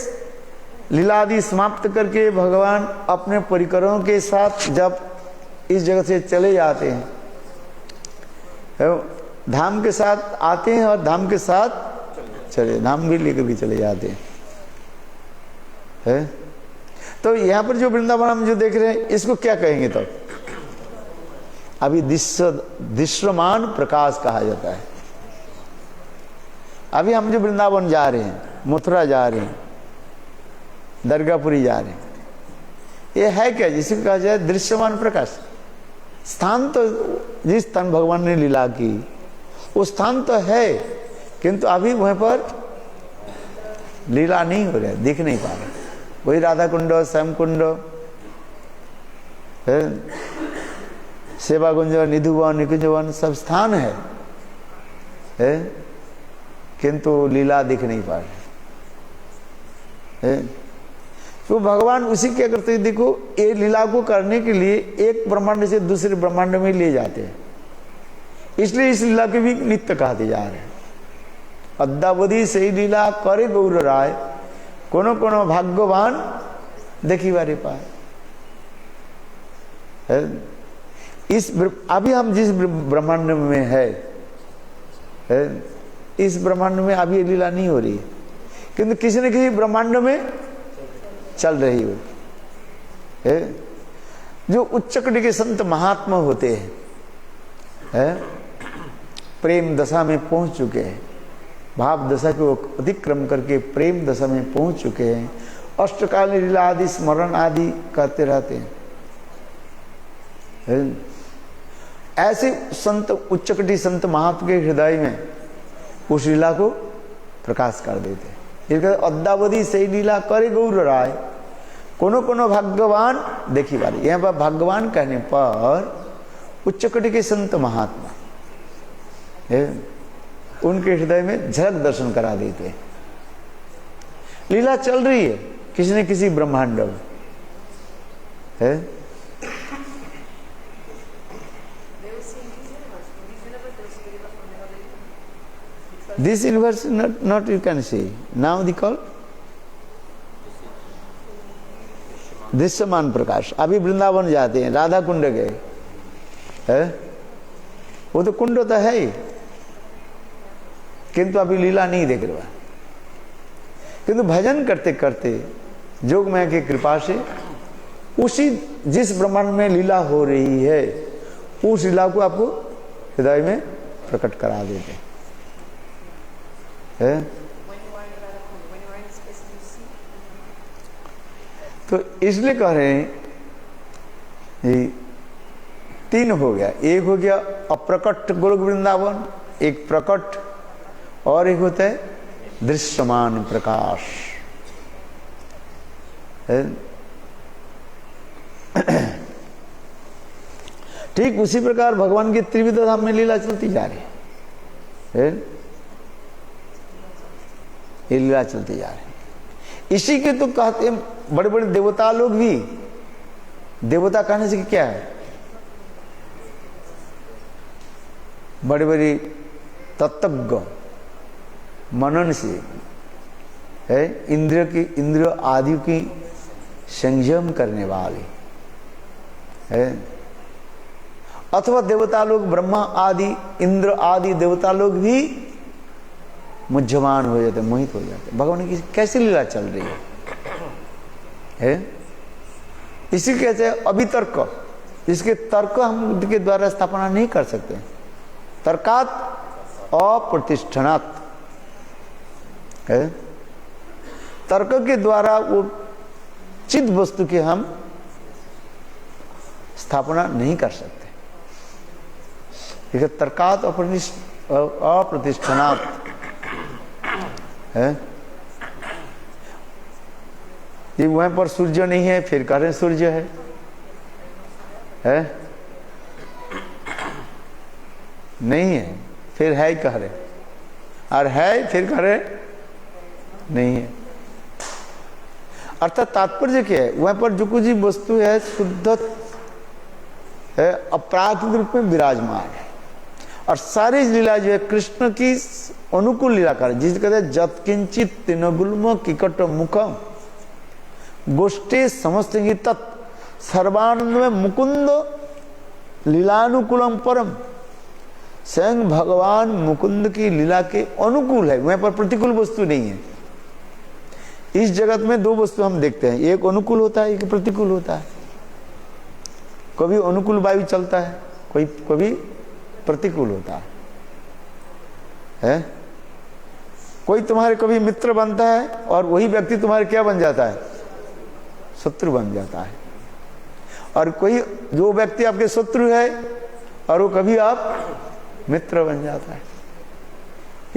लीला आदि समाप्त करके भगवान अपने परिकरों के साथ जब इस जगत से चले जाते हैं, धाम के साथ आते हैं और धाम के साथ चले, धाम भी लेकर के चले जाते हैं, है? तो यहां पर जो वृंदावन हम जो देख रहे हैं इसको क्या कहेंगे? तो अभी दृश्यमान प्रकाश कहा जाता है। अभी हम जो वृंदावन जा रहे हैं, मथुरा जा रहे हैं, दरगाहपुरी जा रहे हैं, ये है क्या? जिसे कहा जाए दृश्यमान प्रकाश। स्थान तो जिस स्थान भगवान ने लीला की वो स्थान तो है, किंतु अभी वहां पर लीला नहीं हो रहा, दिख नहीं पा रहा। वही राधा कुंड, श्याम कुंड, सेवा गुंज, निधुवन, निकुंजवन सब स्थान है, किंतु लीला दिख नहीं पा रही। तो भगवान उसी क्या करते हैं, देखो ये लीला को करने के लिए एक ब्रह्मांड से दूसरे ब्रह्मांड में ले जाते हैं, इसलिए इस लीला के भी नित्य कहते जा रहे हैं। अद्यावधि से लीला करे गौर राय, कोनो कोनो भाग्यवान देखी बारे पाए। इस अभी हम जिस ब्रह्मांड में है, इस ब्रह्मांड में अभी ये लीला नहीं हो रही है, किंतु किसी न किसी ब्रह्मांड में चल रही हो। जो उच्च कोटि के संत महात्मा होते हैं, प्रेम दशा में पहुंच चुके हैं, भाव दशा को अतिक्रम करके प्रेम दशा में पहुंच चुके हैं, अष्टकालीन लीला आदि स्मरण आदि करते रहते हैं। ऐसे संत, उच्च कोटि संत महात्मा के हृदय में उस लीला को प्रकाश कर देते हैं। अद्यावधि से लीला करे गौर राय, कोनो कोनो भाग्यवान देखी बारी। यहाँ पर भगवान कहने पर उच्च कोटि के संत महात्मा उनके हृदय में झलक दर्शन करा देते हैं। लीला चल रही है किसी न किसी ब्रह्मांड में, This universe not you can see. Now they call दृश्यमान प्रकाश। अभी वृंदावन जाते हैं, राधा कुंड गए, वो तो कुंड तो है ही, किंतु अभी लीला नहीं देख रहा। किंतु भजन करते करते जोगमाया की कृपा से उसी जिस ब्रह्मांड में लीला हो रही है उस लीला को आपको हृदय में प्रकट करा देते हैं। तो इसलिए कह रहे हैं तीन हो गया, एक हो गया अप्रकट गोलोक वृंदावन, एक प्रकट, और एक होता है दृश्यमान प्रकाश। ठीक उसी प्रकार भगवान के त्रिविध धाम में लीला चलती जा रही है, ये लीला चलती जा रही है। इसी के तो कहते हैं बड़े बड़े देवता लोग भी, देवता कहने से क्या है, बड़े बड़े तत्वज्ञ मनन से है, इंद्रिय आदि की संयम करने वाले है, अथवा देवता लोग ब्रह्मा आदि इंद्र आदि देवता लोग भी मुझ्यमान हो जाते, मोहित हो जाते। भगवान की कैसी लीला चल रही है, इसी कहते हैं अभितर्क, इसके तर्क हम के द्वारा स्थापना नहीं कर सकते। तर्कात अप्रतिष्ठनात्, तर्क के द्वारा वो चिद वस्तु की हम स्थापना नहीं कर सकते। तर्कात अप्रतिष्ठनात् है, ये वहां पर सूर्य नहीं है फिर कह रहे सूर्य है नहीं है फिर है कह रहे, और है फिर कह रहे नहीं है। अर्थात तात्पर्य क्या है, वहां पर जो कुछ वस्तु है शुद्ध है, अपराधिक रूप में विराजमान है, और सारी लीला जो है कृष्ण की अनुकूल लीला कर, जिसे कहते हैं जत्किंचित तीनगुल्म किकट मुखम गोष्ठे समस्त तत् सर्वानंद में मुकुंद लीलानुकूलम परम। स्वयं भगवान मुकुंद की लीला के अनुकूल है, वहां पर प्रतिकूल वस्तु नहीं है। इस जगत में दो वस्तु हम देखते हैं, एक अनुकूल होता है, एक प्रतिकूल होता है। कभी अनुकूल वायु चलता है, कभी प्रतिकूल होता है। कोई तुम्हारे कभी मित्र बनता है और वही व्यक्ति तुम्हारे क्या बन जाता है? शत्रु बन जाता है। और कोई जो व्यक्ति आपके शत्रु है और वो कभी आप मित्र बन जाता है।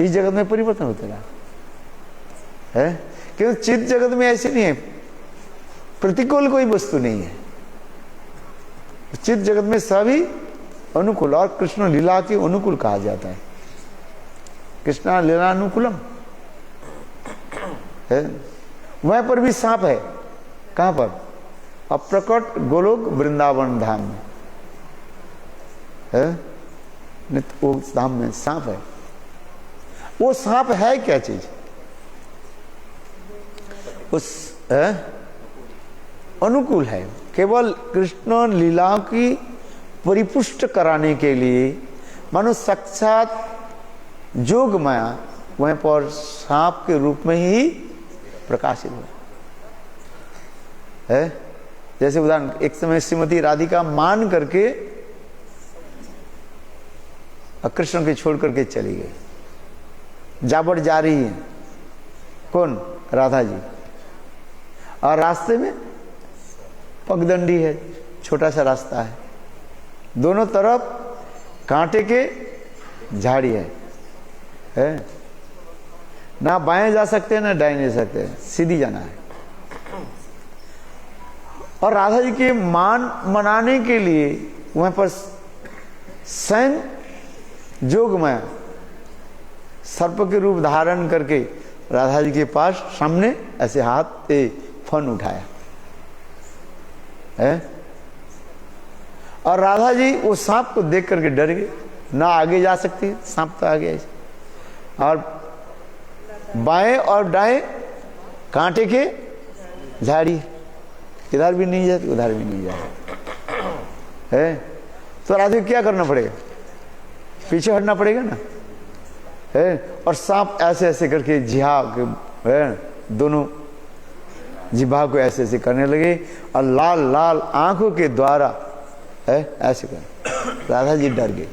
इस जगत में परिवर्तन होते रहा है, क्योंकि चित्त जगत में ऐसे नहीं है, प्रतिकूल कोई वस्तु नहीं है। चित्त जगत में सभी अनुकूल, और कृष्ण लीला के अनुकूल कहा जाता है। कृष्णा लीलानुकूलम है। वहां पर भी सांप है। कहां पर? अप्रकट गोलोक वृंदावन धाम में है, वो धाम में सांप है। वो सांप है क्या चीज? उस अनुकूल है, केवल कृष्ण लीला की परिपुष्ट कराने के लिए। मानो साक्षात जोग माया वहीं पर सांप के रूप में ही प्रकाशित हुआ है। जैसे उदाहरण, एक समय श्रीमती राधिका मान करके कृष्ण के छोड़ करके चली गई। जाबड़ जा रही है कौन? राधा जी। और रास्ते में पगडंडी है, छोटा सा रास्ता है, दोनों तरफ कांटे के झाड़ी है, ना बाएं जा सकते हैं ना दाएं जा सकते हैं, सीधी जाना है। और राधा जी के मान मनाने के लिए वहां पर स्वयं जोगमाया सर्प के रूप धारण करके राधा जी के पास सामने ऐसे हाथ पे फन उठाया है। और राधा जी वो सांप को देख करके डर गए, ना आगे जा सकती, सांप तो आगे ऐसे, और बाएं और दाएं कांटे के झाड़ी, इधर भी नहीं जाती उधर भी नहीं जाती है। तो राधा क्या करना पड़ेगा? पीछे हटना पड़ेगा ना है। और सांप ऐसे ऐसे करके जिहा है, दोनों जिभा को ऐसे ऐसे करने लगे और लाल लाल आंखों के द्वारा है ऐसे कर। राधा जी डर गई।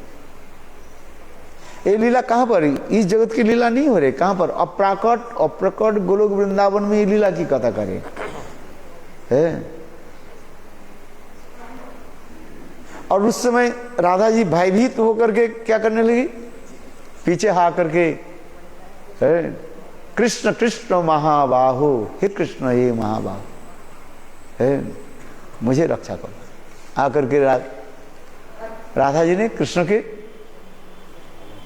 ये लीला कहां पर? इस जगत की लीला नहीं हो रही। कहां पर? अप्राकट अप्रकट गोलोक वृंदावन में ये लीला की कथा करे है। और उस समय राधा जी भयभीत होकर के क्या करने लगी? पीछे हा करके है, कृष्ण कृष्ण महाबाहो, हे कृष्ण हे महाबाहो है, मुझे रक्षा करो। आकर के राधा जी ने कृष्ण के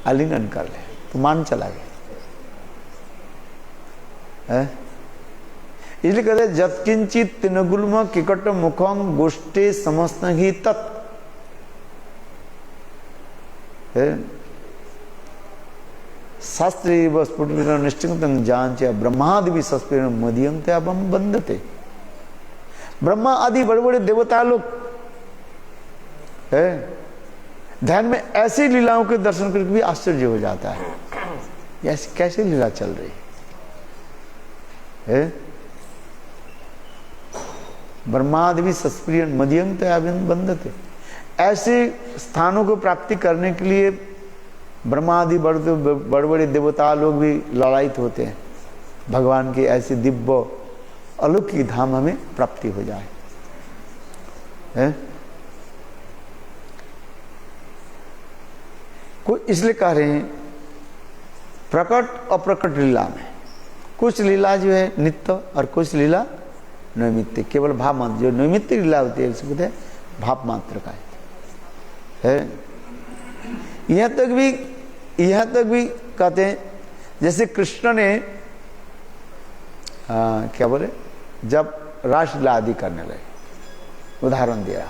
आलिंगन कर ले, तो मान चला गया है। इसलिए कहते जत्किंचित तिनगुल्म किकट मुखम गोष्ठे समस्त ही तत् शास्त्री स्फुट निश्चित जांच ब्रह्मादि भी सस्पेर मदियम ते अब हम बंधते। ब्रह्मा आदि बड़े बड़े देवता लोग है, ध्यान में ऐसी लीलाओं के दर्शन करके भी आश्चर्य हो जाता है, ऐसी कैसे लीला चल रही है। ब्रह्मादि भी सस्प्रिय मदियम ते अब हम बंधते। ऐसे स्थानों को प्राप्ति करने के लिए ब्रह्मादि बड़े बड़े देवता लोग भी ललायित होते हैं। भगवान की ऐसी दिव्य अलौकिक धाम हमें प्राप्ति हो जाए है? कोई इसलिए कह रहे हैं प्रकट अप्रकट लीला में कुछ लीला जो है नित्य और कुछ लीला नैमित्तिक, केवल भाव मात्र। जो नैमित्तिक लीला होती है उसको कहते हैं भाव मात्र का है। यहाँ तक भी कहते हैं, जैसे कृष्ण ने क्या बोले, जब रासलीला आदि करने लगे, उदाहरण दिया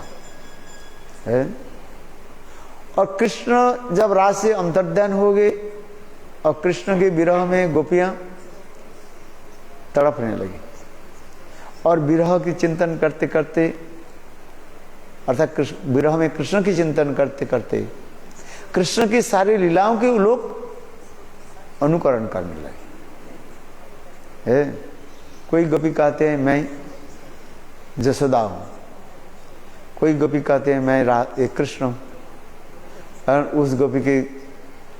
है। और कृष्ण जब रास से अंतर्ध्यान हो गए और कृष्ण के विरह में गोपियां तड़पने लगी, और विरह की चिंतन करते करते, अर्थात विरह में कृष्ण की चिंतन करते करते कृष्ण की सारी लीलाओं के लोग अनुकरण करने लगे है। कोई गोपी कहते हैं मैं जसोदा हूं, कोई गोपी कहते हैं मैं कृष्ण हूं, और उस गोपी के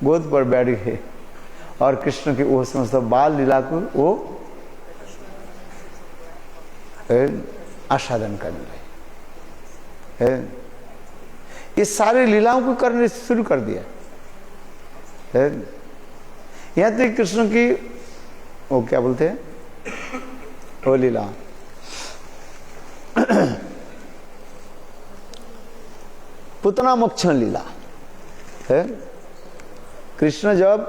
गोद पर बैठ गए और कृष्ण की वो समस्त बाल लीला को वो आस्वादन करने लगे। ये सारे लीलाओं को करने शुरू कर दिया। यहाँ तक कृष्ण की वो क्या बोलते हैं, वो लीला पुतना मोक्षण लीला है। कृष्ण जब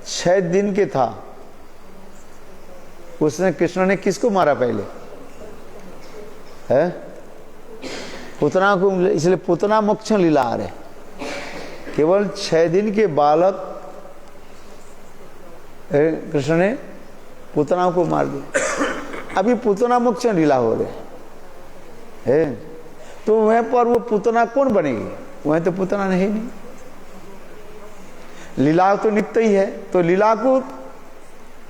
6 दिन के था, उसने कृष्ण ने किसको मारा पहले है? पुतना को, इसलिए पुतना मोक्षण लीला आ रहे। केवल 6 दिन के बालक कृष्ण ने पुतना को मार दिया। अभी पुतना मोक्षण लीला हो रहे है, तो वहां पर वो पुतना कौन बनेगी? वहां तो पुतना नहीं। लीला तो नित्य ही है, तो लीला को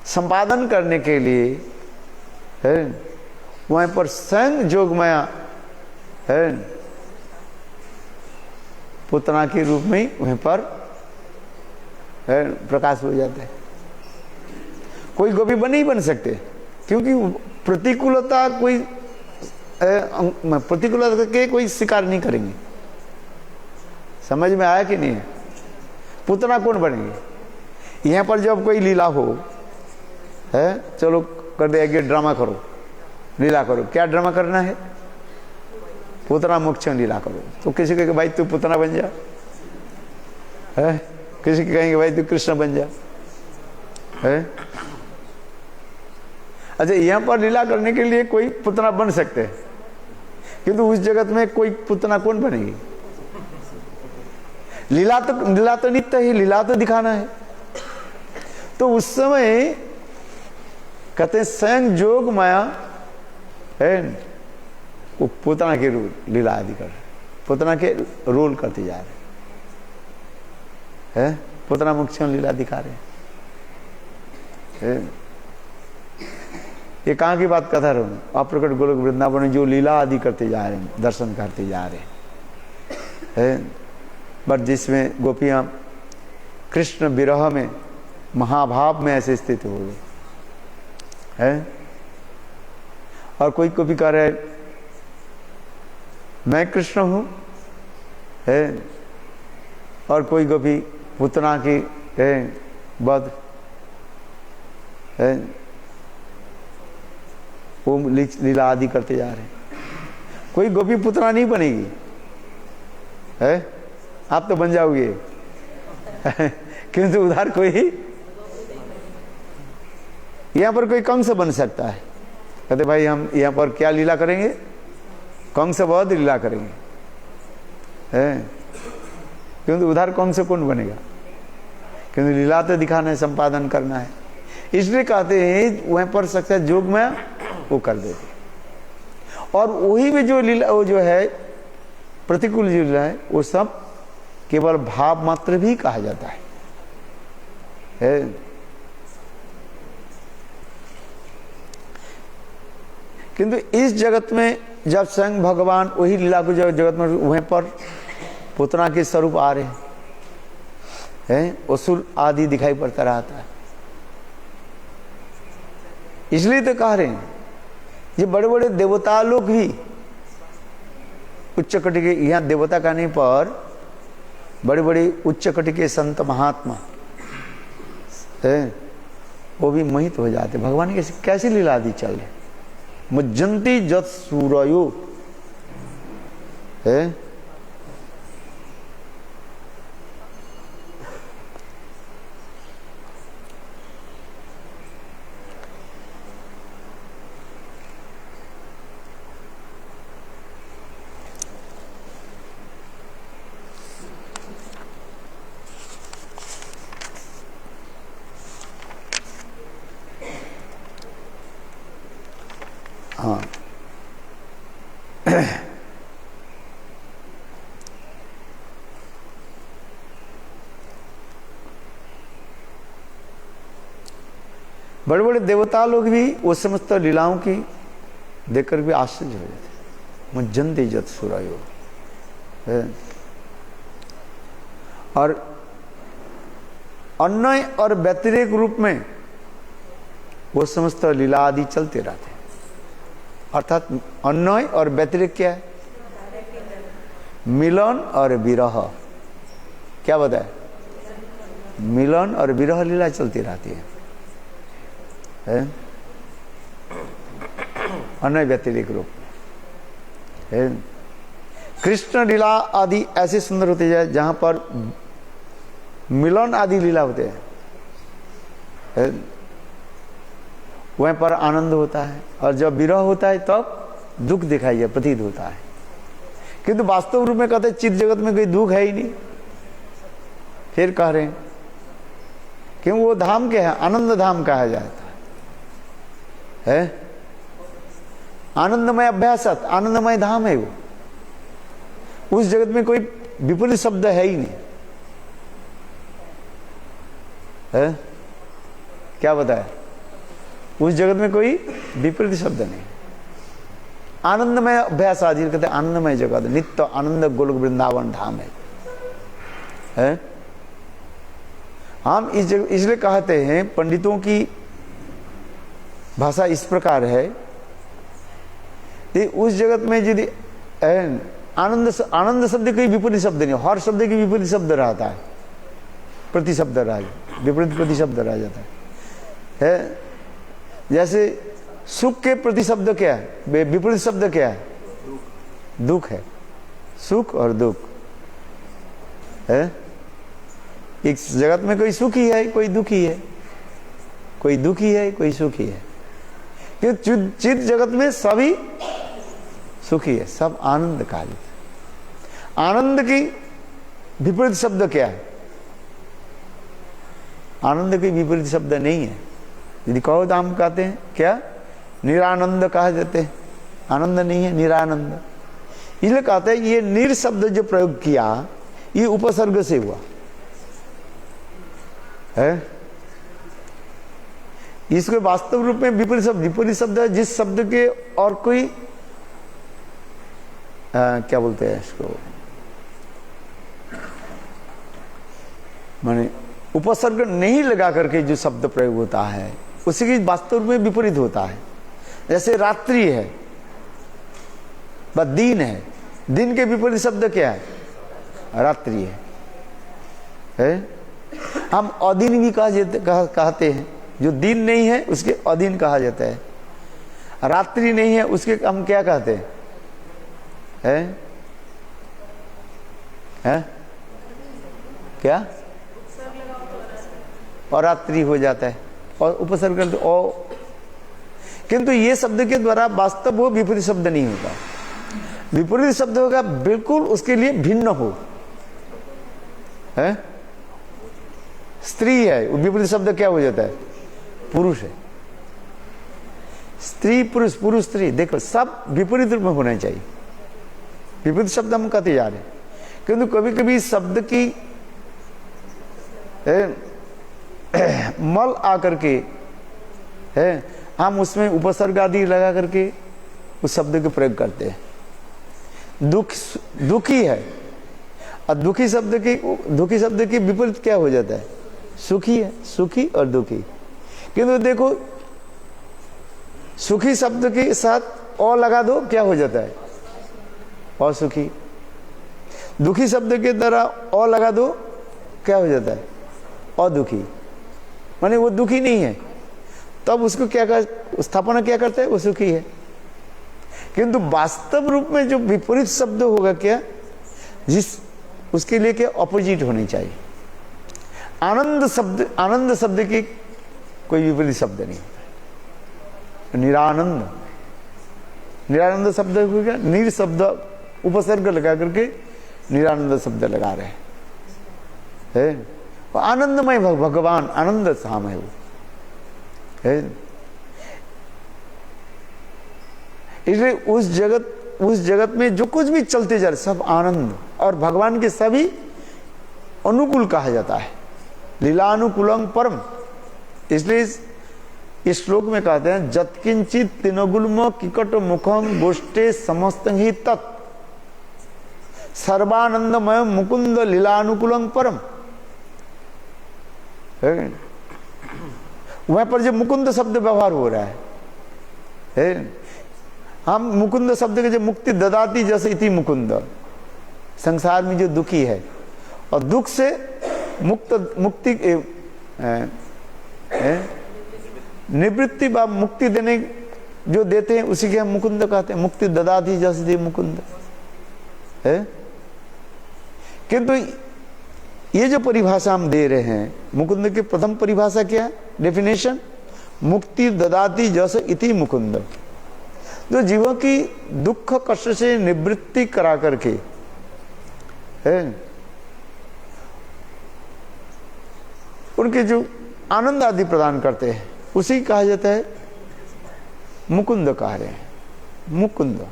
संपादन करने के लिए है वहां पर स्वयं जोगमाया है पुतना के रूप में वहां पर है प्रकाश हो जाते हैं। कोई गोपी नहीं बन सकते, क्योंकि प्रतिकूलता कोई प्रतिकूलता के कोई स्वीकार नहीं करेंगे। समझ में आया कि नहीं है? पुतना कौन बनेंगे? यहाँ पर जब कोई लीला हो है, चलो कर दे ड्रामा करो, लीला करो। क्या ड्रामा करना है? पुतना मोक्षण लीला करो। तो किसी कहेंगे भाई तू पुतना बन जा है, किसी के कहेंगे भाई तू कृष्ण बन जा है। अच्छा, यहाँ पर लीला करने के लिए कोई पुतना बन सकते हैं, किंतु उस जगत में कोई पुतना कौन बनेगी? लीला तो नित्य ही, लीला तो दिखाना है। तो उस समय कहते हैं स्वयं जोग माया है वो पुतना के रूप लीला आदि कर, पुतना के रोल करते जा रहे हैं। पुतना मोक्षण लीला दिखा रहे हैं। ये कहाँ की बात कथा रहा हूँ? अप्रकट गोलोक वृंदावन में जो लीला आदि करते जा रहे हैं, दर्शन करते जा रहे हैं। बट जिसमें गोपियां कृष्ण विरह में महाभाव में ऐसे स्थित हो गए है। और कोई गोपी कह रहे मैं कृष्ण हूं है, और कोई गोपी पुतना की है बद है, वो लीला आदि करते जा रहे हैं। कोई गोपी पुतना नहीं बनेगी है, आप तो बन जाओगे किंतु उधर कोई यहां पर कोई कंस बन सकता है। कहते भाई हम यहां पर क्या लीला करेंगे? कंस बहुत लीला करेंगे है, किंतु उधर कंस कौन बनेगा? किंतु लीला तो दिखाना है, संपादन करना है। इसलिए कहते हैं वहां पर सकता है जोग में वो कर देते। और वही में जो लीला वो जो है प्रतिकूल जो लीला है वो सब केवल भाव मात्र भी कहा जाता है। किंतु इस जगत में जब स्वयं भगवान वही लीला को जब जगत में वहीं पर पुतना के स्वरूप आ रहे हैं, असुर आदि दिखाई पड़ता रहता है। इसलिए तो कह रहे हैं ये बड़े बड़े देवता लोग भी उच्च कोटि के, यहाँ देवता कहने पर बड़े बड़े उच्च कोटि के संत महात्मा है वो भी मोहित हो जाते। भगवान की कैसी लीला आदि चल रहे, मुज्जन्ति जत सूरयो है। हाँ बड़े बड़े देवता लोग भी वो समस्त लीलाओं की देखकर भी आश्चर्य हो जाते। मुज्जन्ति जत सूरयो है। और अन्वय और व्यतिरेक रूप में वो समस्त लीला आदि चलते रहते हैं। अर्थात अन्वय और व्यतिरेक क्या है? मिलन और विरह। क्या बताए? मिलन और विरह लीला चलती रहती है? अन्वय व्यतिरेक रूप में। कृष्ण लीला आदि ऐसे सुंदर होते जाए जहां पर मिलन आदि लीला होते हैं, वहीं पर आनंद होता है, और जब विरह होता है तब दुख दिखाई प्रतीत होता है। किंतु वास्तव रूप में कहते हैं चित्त जगत में कोई दुख है ही नहीं। फिर कह रहे हैं क्यों? वो धाम क्या है? आनंद धाम कहा जाता है। आनंदमय अभ्यासत, आनंदमय धाम है वो। उस जगत में कोई विपरीत शब्द है ही नहीं है? क्या बताया? उस जगत में कोई विपरीत शब्द नहीं। आनंदमय अभ्यास आदि कहते हैं आनंदमय जगत, नित्य आनंद गोलोक वृंदावन धाम है? हम इस जगह इसलिए कहते हैं, पंडितों की भाषा इस प्रकार है कि उस जगत में यदि आनंद शब्द कोई विपरीत शब्द नहीं, हर शब्द की विपरीत शब्द रहता है, प्रति शब्द रह विपरीत प्रति शब्द रह जाता है। जैसे सुख के प्रति शब्द क्या है? विपरीत शब्द क्या है? दुख है। सुख और दुख है। इस जगत में कोई सुखी है, कोई दुखी है, कोई दुखी है, कोई सुखी है। क्योंकि चित जगत में सभी सुखी है, सब आनंद कालिक। आनंद की विपरीत शब्द क्या है? आनंद की विपरीत शब्द नहीं है। यदि कहो तो हम कहते हैं क्या? निरानंद कहा जाते हैं। आनंद नहीं है, निरानंद। इसलिए कहते हैं ये निर शब्द जो प्रयोग किया ये उपसर्ग से हुआ है। इसके वास्तव रूप में विपरीत शब्द है जिस शब्द के और कोई क्या बोलते हैं इसको, माने उपसर्ग नहीं लगा करके जो शब्द प्रयोग होता है उसी की वास्तव में विपरीत होता है। जैसे रात्रि है व दिन है, दिन के विपरीत शब्द क्या है? रात्रि है? हम अधीन भी कहते हैं। जो दिन नहीं है उसके अधीन कहा जाता है। रात्रि नहीं है उसके हम क्या कहते हैं? है? क्या? और रात्रि हो जाता है और उपसर्ग करते और। किंतु ये शब्द के द्वारा वास्तव वो विपरीत शब्द नहीं होगा। विपरीत शब्द होगा बिल्कुल उसके लिए भिन्न हो। है? स्त्री है, विपरीत शब्द क्या हो जाता है? पुरुष है। स्त्री पुरुष, पुरुष स्त्री, देखो सब विपरीत रूप में होना चाहिए। विपरीत शब्द हम कहते जा रहे हैं, किंतु कभी कभी शब्द की मल आकर के है हम उसमें उपसर्ग आदि लगा करके उस शब्द को प्रयोग करते हैं। दुखी है और दुखी शब्द की विपरीत क्या हो जाता है? सुखी है। सुखी और दुखी। किंतु देखो सुखी शब्द के साथ और लगा दो क्या हो जाता है? असुखी। दुखी शब्द के द्वारा और लगा दो क्या हो जाता है? अदुखी। माने वो दुखी नहीं है, तब उसको क्या कर स्थापना क्या करता है? वो सुखी है। किंतु वास्तव रूप में जो विपरीत शब्द होगा क्या, जिस उसके लिए क्या ऑपोजिट होनी चाहिए। आनंद शब्द की कोई विपरीत शब्द नहीं होता। निरानंद शब्द हो गया। निर शब्द उपसर्ग लगा करके निरानंद शब्द लगा रहे हैं। आनंदमय भगवान आनंद धाम है वो है। इसलिए उस जगत में जो कुछ भी चलते जा रहे सब आनंद और भगवान के सभी अनुकूल कहा जाता है। लीलानुकूलम परम। इसलिए इस श्लोक में कहते हैं जत्किंचित तिनगुल्म किकट मुखम गोष्ठे समस्त ही तत् सर्वानंदमय मुकुंद लीलानुकूलम परम। है? वहां पर जो मुकुंद शब्द व्यवहार हो रहा है? हम मुकुंद शब्द के जो मुक्ति ददाती जैसे इति मुकुंद, संसार में जो दुखी है और दुख से मुक्ति निवृत्ति व मुक्ति देने जो देते हैं उसी के हम मुकुंद कहते हैं। मुक्ति ददाती जैसे मुकुंद है। किंतु ये जो परिभाषा हम दे रहे हैं मुकुंद की, प्रथम परिभाषा क्या है? डेफिनेशन, मुक्ति ददाती जस इति मुकुंद, जो जीवों की दुख कष्ट से निवृत्ति करा करके है, उनके जो आनंद आदि प्रदान करते हैं उसी कहा जाता है मुकुंद कह रहे हैं, मुकुंद।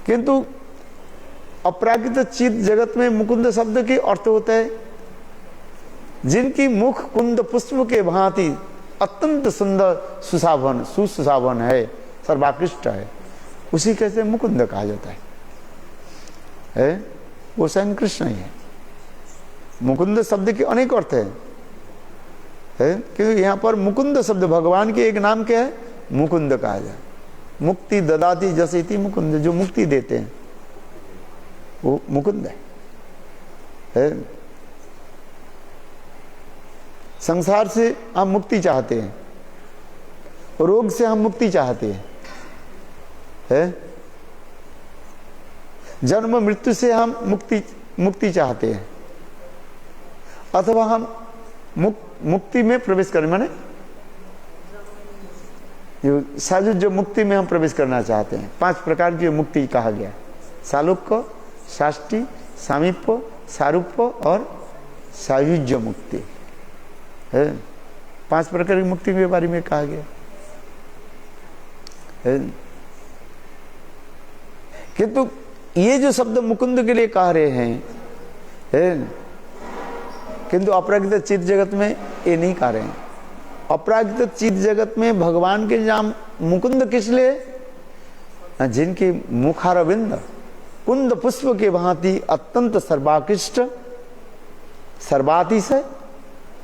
किंतु अपराकृत चित जगत में मुकुंद शब्द के अर्थ होता है जिनकी मुख कुंद पुष्प के भांति अत्यंत सुंदर सुशाभन सुशाभन है, सर्वाकृष्ट है, उसी कैसे मुकुंद कहा जाता है? वो स्वयं कृष्ण ही है। मुकुंद शब्द के अनेक अर्थ है, क्योंकि यहाँ पर मुकुंद शब्द भगवान के एक नाम क्या है? मुकुंद कहा जाए। मुक्ति ददाती जैसे इति मुकुंद, जो मुक्ति देते हैं वो मुकुंद है। संसार से हम मुक्ति चाहते हैं, रोग से हम मुक्ति चाहते हैं, जन्म मृत्यु से हम मुक्ति चाहते हैं, अथवा हम मुक्ति में प्रवेश करें, माने साजुज्य मुक्ति में हम प्रवेश करना चाहते हैं। 5 प्रकार की मुक्ति कहा गया, सालोक्य, साष्टी, सामीप्य, सारूप्य और सायुज्य मुक्ति है। 5 प्रकार की मुक्ति के बारे में कहा गया है। किंतु ये जो शब्द मुकुंद के लिए कह रहे हैं, किंतु अपराकृत चित जगत में ये नहीं कह रहे हैं। अपराकृत चित जगत में भगवान के नाम मुकुंद किस लिए? जिनकी मुखारविंद कुंद पुष्प के भांति अत्यंत सर्वाकृष्ट सर्वातिशय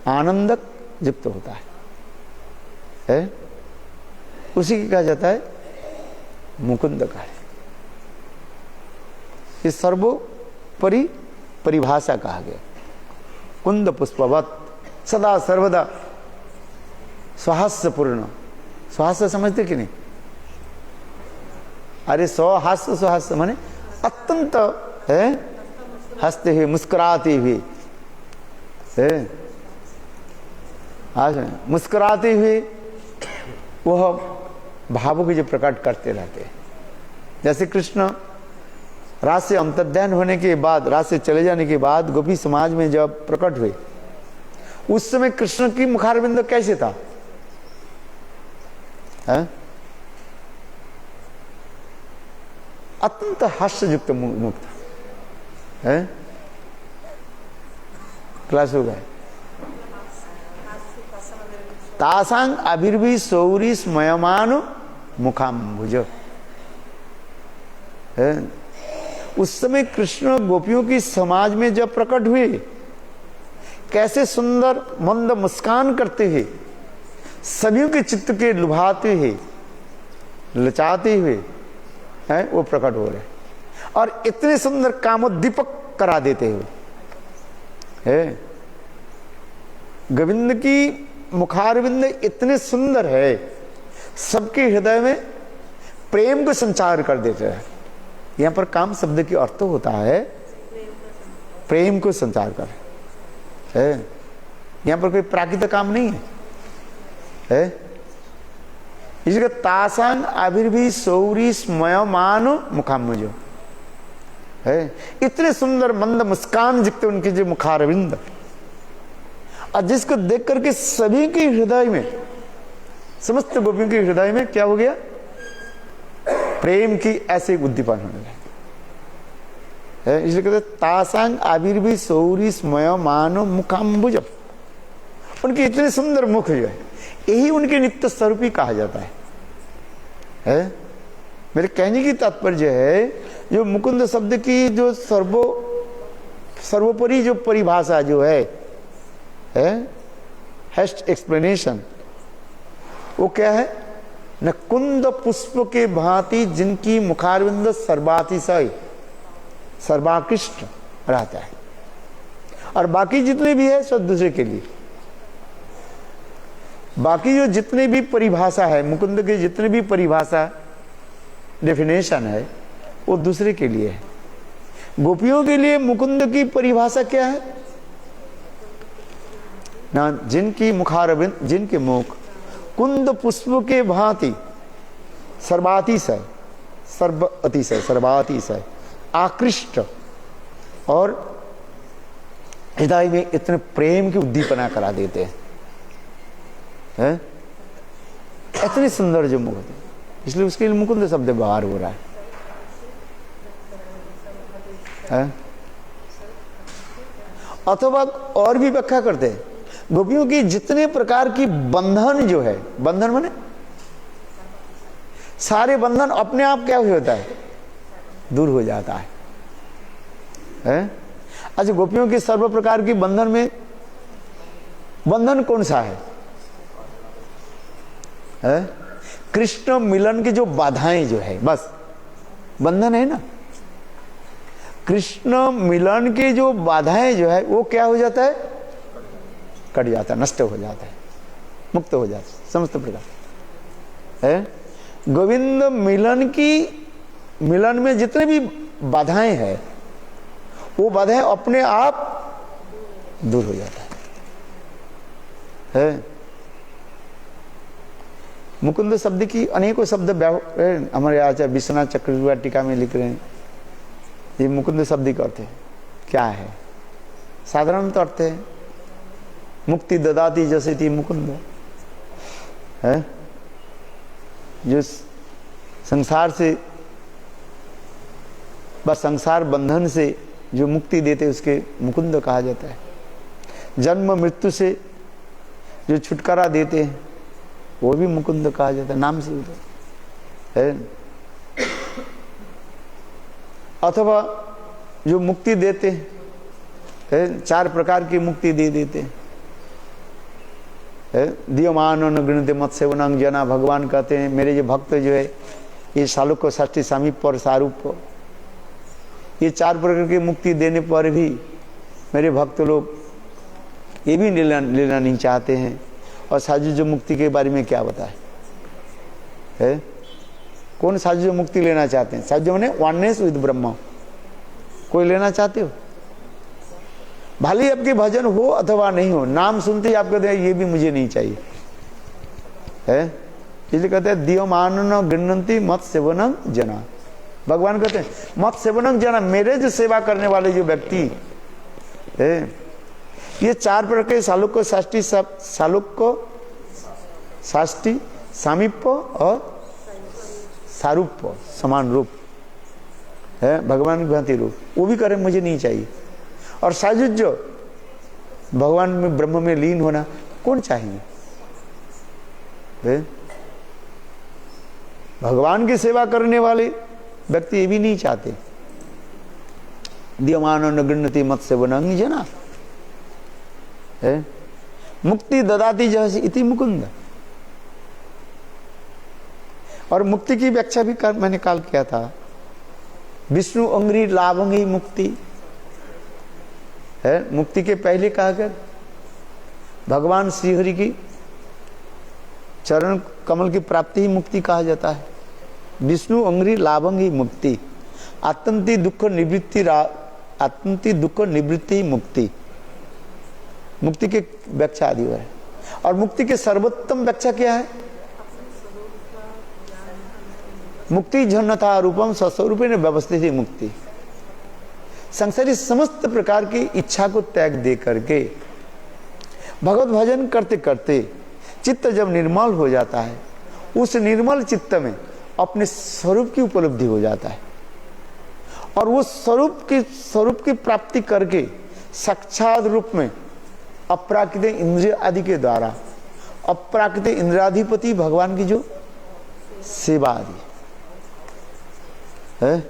आनंदक युक्त होता है, उसी की कहा जाता है मुकुंद का है। इस सर्वोपरि परिभाषा कहा गया। कुंद पुष्पवत सदा सर्वदा स्वहास्य पूर्ण। स्वहास्य समझते कि नहीं? अरे स्वहास्य, स्वहास्य माने अत्यंत है, हंसते हुए मुस्कुराते हुए है, आज मुस्कुराते हुए वह भावों को जो प्रकट करते रहते हैं। जैसे कृष्ण रात से अंतर्ध्यान होने के बाद, रात से चले जाने के बाद गोपी समाज में जब प्रकट हुए, उस समय कृष्ण की मुखारविंद कैसे था? अत्यंत हास्ययुक्त मुख था। क्लास हो गए। तासांग आविर्भी सौरी स्मयमान मुखाम्बुज। उस समय कृष्ण गोपियों की समाज में जब प्रकट हुए, कैसे सुंदर मंद मुस्कान करते हुए, सभी के चित्त के लुभाते हुए, लचाते हुए हैं वो प्रकट हो रहे, और इतने सुंदर कामोद्दीपक करा देते हुए है। गोविंद की मुखारविंद इतने सुंदर है, सबके हृदय में प्रेम को संचार कर देते हैं। यहां पर काम शब्द की अर्थ होता है प्रेम को संचार कर है। यहां पर कोई प्राकृतिक काम नहीं है। इसलिए तासांग आविर्भी सौरी स्मयमान मुखाम्बुज है। इतने सुंदर मंद मुस्कान जितने उनके जो मुखारविंद, और जिसको देख करके सभी के हृदय में, समस्त गोपियों के हृदय में क्या हो गया? प्रेम की ऐसे उद्दीपन होने लगे। इसलिए कहते तासांग आविर्भी सौरी स्मयमान मुखाम्बुज। उनके इतने सुंदर मुख जो है, यही उनके नित्य स्वरूपी कहा जाता है। मेरे कहने की तात्पर्य है, जो मुकुंद शब्द की जो सर्वोपरि जो परिभाषा जो है हैस्ट एक्सप्लेनेशन, वो क्या है? न कुंद पुष्प के भांति जिनकी मुखारविंद सर्वातिशय सर्वाकृष्ट रहता है, और बाकी जितने भी है सब दूसरे के लिए। बाकी जो जितने भी परिभाषा है, मुकुंद के जितने भी परिभाषा डेफिनेशन है, वो दूसरे के लिए है। गोपियों के लिए मुकुंद की परिभाषा क्या है? ना जिनकी मुखारविंद, जिनके मुख कुंद पुष्प के भांति सर्वातिशय सर्वातिशय आकृष्ट और हृदय में इतने प्रेम की उद्दीपना करा देते हैं, इतने सुंदर जो मुख होते, इसलिए उसके लिए मुकुंद शब्द व्यवहार हो रहा है। अथवा और भी व्याख्या करते हैं, गोपियों की जितने प्रकार की बंधन जो है, बंधन माने सारे बंधन अपने आप क्या होता है? दूर हो जाता है। अच्छा, गोपियों के सर्व प्रकार की बंधन में बंधन कौन सा है? कृष्ण मिलन की जो बाधाएं जो है, बस बंधन है ना। कृष्ण मिलन की जो बाधाएं जो है वो क्या हो जाता है? कट जाता है, नष्ट हो जाता है, मुक्त हो जाता है समस्त प्रकार है। गोविंद मिलन में जितने भी बाधाएं हैं, वो बाधाएं अपने आप दूर हो जाता है। मुकुंद शब्द की अनेकों शब्द हमारे आचार्य विश्वनाथ चक्रवर्ती टीका में लिख रहे हैं। ये मुकुंद शब्द का अर्थ क्या है? साधारण तो अर्थ है मुक्ति ददाती जैसे थी मुकुंद है, जो संसार से बस संसार बंधन से जो मुक्ति देते उसके मुकुंद कहा जाता है। जन्म मृत्यु से जो छुटकारा देते हैं वो भी मुकुंद कहा जाता है, नाम से है। अथवा जो मुक्ति देते हैं, चार प्रकार की मुक्ति दे देते हैं। दियमान गृणते मत सेवनंग जना, भगवान कहते हैं मेरे जो भक्त जो है ये सालोक्य षष्ठी सामीप्य और सारूप्य, ये चार प्रकार की मुक्ति देने पर भी मेरे भक्त लोग ये भी लेना नहीं चाहते हैं। और साजु जो मुक्ति के बारे में क्या बताए है? कौन साजु जो मुक्ति लेना चाहते हैं? साजु माने वननेस विद ब्रह्म, कोई लेना चाहते हो? भले ही आपके भजन हो अथवा नहीं हो, नाम सुनते ही आप कहते हैं ये भी मुझे नहीं चाहिए है। इसलिए कहते हैं दियमान गृह्णन्ति मत सेवनं जना। भगवान कहते हैं मत सेवनं जना, मेरे जो सेवा करने वाले जो व्यक्ति है, ये चार प्रकार के सालोक्य षष्ठी सामीप्य और सारूप्य समान रूप है, भगवान की भांति रूप, वो भी करें मुझे नहीं चाहिए। और साजुज्य भगवान में ब्रह्म में लीन होना कौन चाहिए? भगवान की सेवा करने वाले व्यक्ति ये भी नहीं चाहते। दियमान गृह्णति मत सेवनं जना है, मुक्ति ददाती जैसे इति मुकुंद। और मुक्ति की व्याख्या भी मैंने काल किया था, विष्णु अंग्री लाभंगी मुक्ति है। मुक्ति के पहले कहा गया भगवान श्रीहरि की चरण कमल की प्राप्ति ही मुक्ति कहा जाता है। विष्णु अंग्री लाभंगी मुक्ति, आत्यंति दुख निवृत्ति, आत्यंति दुख निवृत्ति मुक्ति, मुक्ति की व्याख्या आदि है। और मुक्ति के सर्वोत्तम व्याख्या क्या है? मुक्ति जन्नता रूपम स्वस्वरूपे न व्यवस्थित ही मुक्ति। संसारी समस्त प्रकार की इच्छा को त्याग दे करके भगवत भजन करते करते चित्त जब निर्मल हो जाता है, उस निर्मल चित्त में अपने स्वरूप की उपलब्धि हो जाता है। और वो स्वरूप की प्राप्ति करके साक्षात रूप में अप्राकृतिक इंद्रिय आदि के द्वारा अप्राकृतिक इंद्रियाधिपति भगवान की जो सेवा आदि है,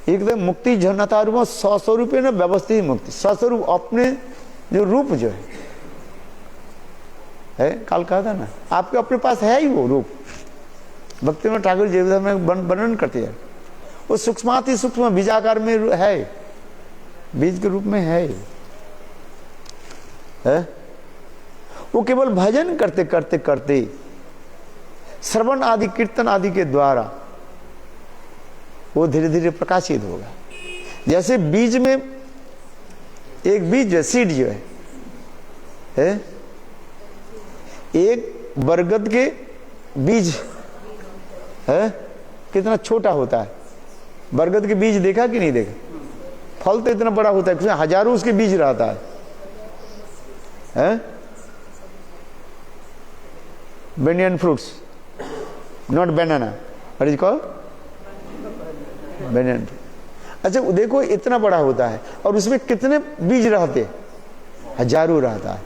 एकदम मुक्ति झरनाता रूप स्वस्वरूप है ना, व्यवस्थित मुक्ति। स्वस्वरूप अपने जो रूप जो है है। काल कहा था ना, आपके अपने पास है ही वो रूप। भक्तिविनोद ठाकुर जी में वर्णन करते हैं, वो सूक्ष्माति सूक्ष्म बीजाकार में है, बीज के रूप में है। वो केवल भजन करते करते करते, श्रवण आदि कीर्तन आदि के द्वारा वो धीरे धीरे प्रकाशित होगा। जैसे बीज में एक बीज है, सीड जो है, एक बरगद के बीज है, कितना छोटा होता है। बरगद के बीज देखा कि नहीं देखा? फल तो इतना बड़ा होता है, उसमें हजारों उसके बीज रहता है। Banyan fruits, not banana. What is it called? Banyan. अच्छा देखो इतना बड़ा होता है और उसमें कितने बीज रहते? हजारों रहता है।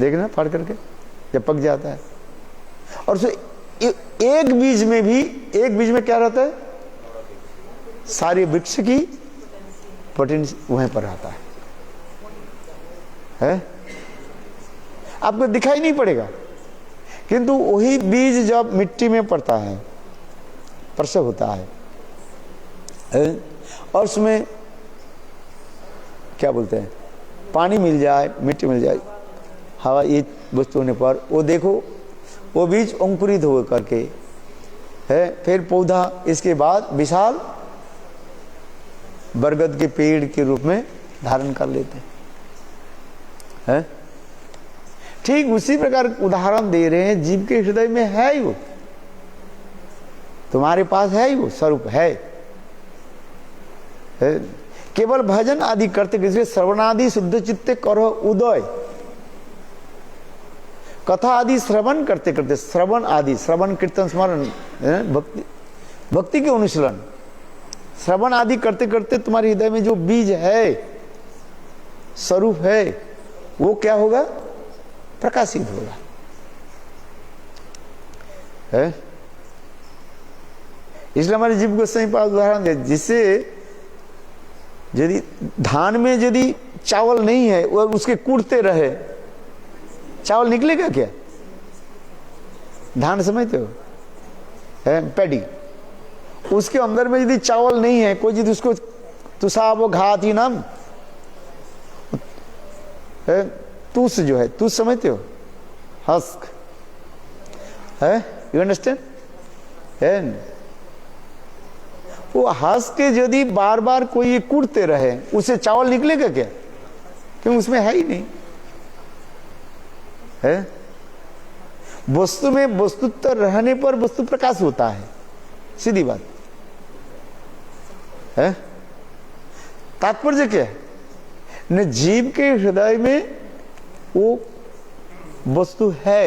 देखना फाड़ करके जब पक जाता है। और एक बीज में क्या रहता है? सारे वृक्ष की पोटेंशियल वहीं पर रहता है। आपको दिखाई नहीं पड़ेगा, किंतु वही बीज जब मिट्टी में पड़ता है, प्रसव होता है, और उसमें क्या बोलते हैं, पानी मिल जाए, मिट्टी मिल जाए, हवा, ये वस्तु होने पर वो देखो वो बीज अंकुरित हो करके है, फिर पौधा, इसके बाद विशाल बरगद के पेड़ के रूप में धारण कर लेते हैं। ठीक उसी प्रकार उदाहरण दे रहे हैं, जीव के हृदय में है ही वो, तुम्हारे पास है ही वो स्वरूप है। केवल भजन आदि करते किसी श्रवणादि शुद्ध चित्ते करो उदय, कथा आदि श्रवण करते करते, श्रवण आदि, श्रवण कीर्तन स्मरण, भक्ति के अनुशीलन, श्रवण आदि करते करते तुम्हारे हृदय में जो बीज है, स्वरूप है, वो क्या होगा? प्रकाशित होगा। इसलिए हमारे जीव गोस्वामी पास उदाहरण दे, जिससे यदि धान में यदि चावल नहीं है, वो उसके कूटते रहे, चावल निकलेगा क्या? धान समझते हो, पैडी, उसके अंदर में यदि चावल नहीं है, कोई यदि उसको तुषा वो घात ही नाम तुस जो है, तुस समझते हो, हस्क है, यू अंडरस्टैंड? वो हस्क के यदि बार बार कोई कूटते रहे, उससे चावल निकलेगा क्या? क्यों, उसमें है ही नहीं है। वस्तु में वस्तुत्व रहने पर वस्तु प्रकाश होता है, सीधी बात है। तात्पर्य क्या है? न जीव के हृदय में वो वस्तु है,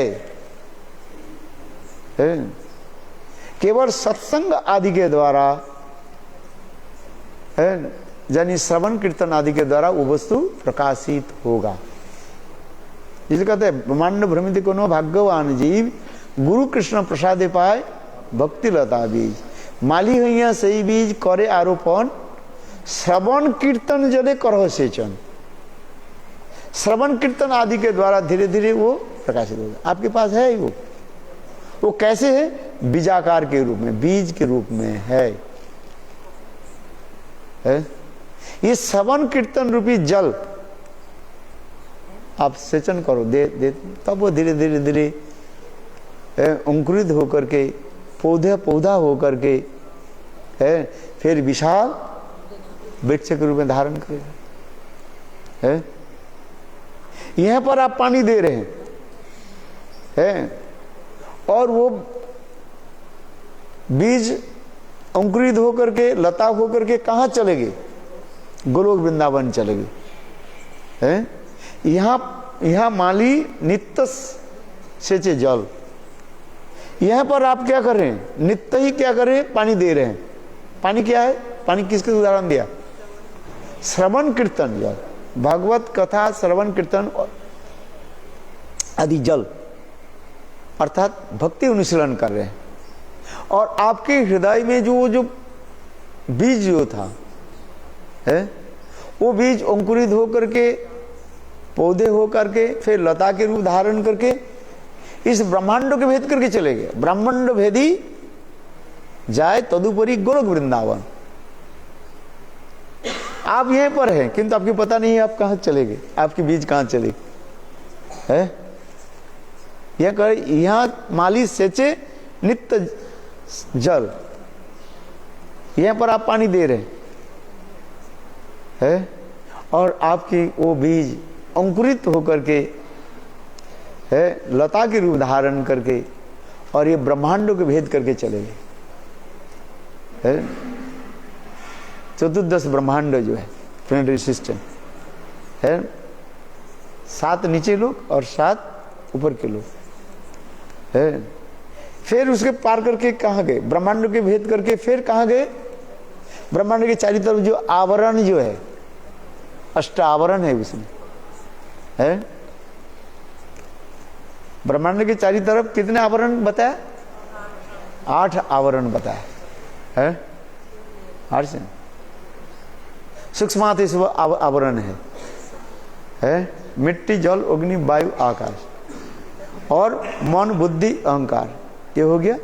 केवल सत्संग आदि के द्वारा है, यानी श्रवण कीर्तन आदि के द्वारा वो वस्तु प्रकाशित होगा। जिसे कहते हैं ब्रह्मांड भ्रमित को नो भाग्यवान जीव, गुरु कृष्ण प्रसादे पाए भक्ति लता बीज, माली हैया सही बीज करे आरोपण, श्रवण कीर्तन जले करो सेचन। श्रवण कीर्तन आदि के द्वारा धीरे धीरे वो प्रकाशित होगा। आपके पास है ही वो कैसे है? बीजाकार के रूप में, बीज के रूप में है। ये श्रवण कीर्तन रूपी जल आप सेचन करो, दे तब वो धीरे धीरे धीरे अंकुरित होकर के पौधा होकर के फिर विशाल वृक्ष के रूप में धारण करेगा। यहां पर आप पानी दे रहे हैं और वो बीज अंकुरित होकर के, लता होकर के कहां चलेगी? गोलोक वृंदावन चलेगी। यहां माली नित्य सेचे जल, यहां पर आप क्या कर रहे हैं? नित्य ही क्या कर रहे हैं? पानी दे रहे हैं। पानी क्या है? पानी किसके उदाहरण दिया? श्रवण कीर्तन जल, भागवत कथा श्रवण कीर्तन आदि जल, अर्थात भक्ति अनुशीलन कर रहे हैं। और आपके हृदय में जो बीज जो था वो बीज अंकुरित होकर के, पौधे होकर के, फिर लता के रूप धारण करके इस ब्रह्मांडों के भेद करके चले गए। ब्रह्मांड भेदी जाए तदुपरि गोलोक वृंदावन। आप यहीं पर हैं किंतु आपको पता नहीं है आप कहां चले गए, आपके बीच कहां चले है। यहां माली सेचे नित्य जल, यहां पर आप पानी दे रहे हैं और आपकी वो बीज अंकुरित होकर के है लता के रूप धारण करके और ये ब्रह्मांडों के भेद करके चले गए है। चतुर्दश ब्रह्मांड जो है प्लेनेटरी सिस्टम है, 7 नीचे लोग और 7 ऊपर के लोग है। फिर उसके पार करके कहाँ गए, ब्रह्मांड के भेद करके फिर कहाँ गए, ब्रह्मांड के चारों तरफ जो आवरण जो है 8 आवरण है उसमें है। ब्रह्मांड के चारों तरफ कितने आवरण बताया, 8 आवरण बताया है। 8 से सूक्ष्माति आवरण है मिट्टी जल अग्नि वायु आकाश और मन बुद्धि अहंकार, ये हो गया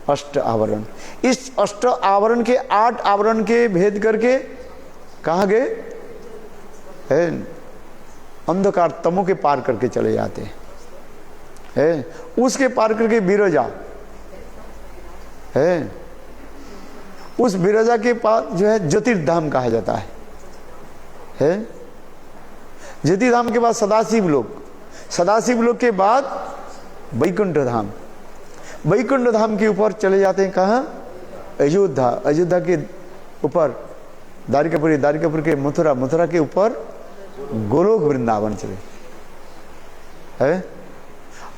8 आवरण। इस 8 आवरण के 8 आवरण के भेद करके कहाँ गए है, अंधकार तमो के पार करके चले जाते हैं। उसके पार करके बिरजा है, उस बिरजा के पास जो है ज्योतिर्धाम कहा जाता है। ज्योतिर्धाम के बाद सदाशिव लोक, सदाशिव लोक के बाद वैकुंठ धाम, वैकुंठ धाम के ऊपर चले जाते हैं कहाँ, अयोध्या, अयोध्या के ऊपर द्वारिकापुरी, द्वारिकापुर के मथुरा, मथुरा के ऊपर गोलोक वृंदावन चले है।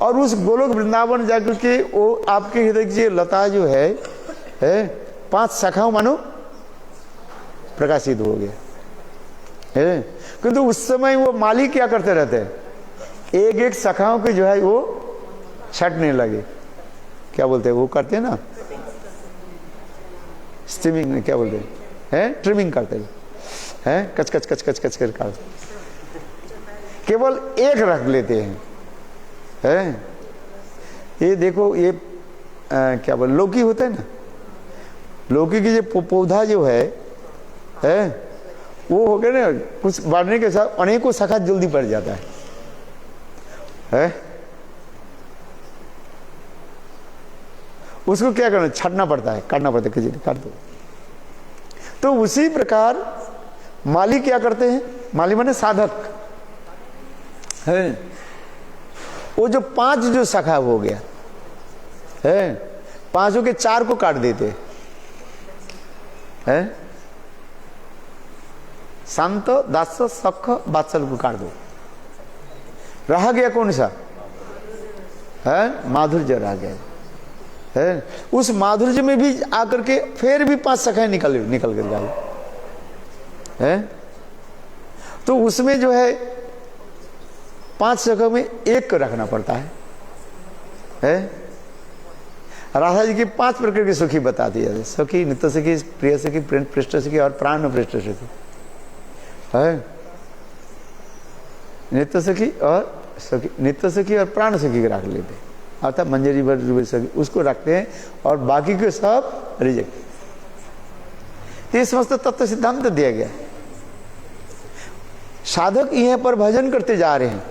और उस गोलोक वृंदावन जाकर के वो आपके हृदय की लता जो है 5 शाखाओं मानो प्रकाशित हो गया है। किंतु उस समय वो माली क्या करते रहते हैं, एक एक शाखाओं के जो है वो छटने लगे, क्या बोलते हैं वो करते हैं ना, स्टीमिंग क्या बोलते हैं, ट्रिमिंग करते हैं, कच कच कच कच कच कर काट, केवल एक रख लेते हैं। ये देखो ये क्या बोल लौकी होता है ना, लौकी की जो पौधा जो है वो हो गया ना, कुछ बढ़ने के साथ अनेकों शाखा जल्दी पड़ जाता है। उसको क्या करना, छाटना पड़ता है, काटना पड़ता है, किसी काट दो। तो उसी प्रकार माली क्या करते हैं, माली माने साधक है, वो जो 5 जो शाखा हो गया है, 5 के 4 को काट देते हैं, शांत दास सख बात्सल को काट दो, रह गया कौन सा है, माधुर्य रह गया है। उस माधुर्य में भी आकर के फिर भी 5 शाखाएं निकल कर गई है। तो उसमें जो है 5 शाखा में एक को रखना पड़ता है। राधा जी की 5 प्रकार की सुखी बता दी जाती, सखी, नित्य सखी, प्रिय सखी, पृष्ठ सखी और प्राण पृष्ठ सखी है। नित्य सखी और सखी, नित्य सखी और प्राण सखी को रख लेते हैं, अर्थात मंजरी भर सखी उसको रखते हैं और बाकी के सब रिजेक्ट। ये समस्त तत्व सिद्धांत दिया गया। साधक यहाँ पर भजन करते जा रहे हैं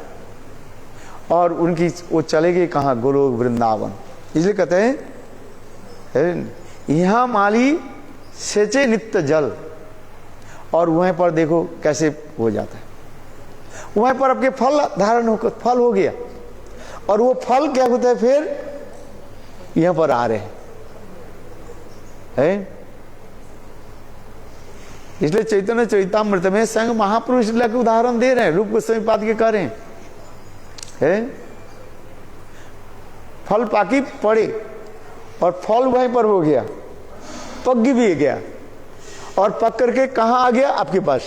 और उनकी वो चले गए कहाँ, गोलोक वृंदावन। इसलिए कहते हैं यहाँ माली सेचे नित्य जल, और वहीं पर देखो कैसे हो जाता है, वहीं पर आपके फल धारण होकर फल हो गया, और वो फल क्या होता है फिर यहां पर आ रहे हैं। इसलिए चैतन्य चरितामृत में संग महापुरुष लीला के उदाहरण दे रहे हैं, रूप गोस्वामी पाद के कह रहे हैं। फल पाकी पड़े और फल वहीं पर हो गया, पक भी गया, और पक करके कहाँ आ गया आपके पास,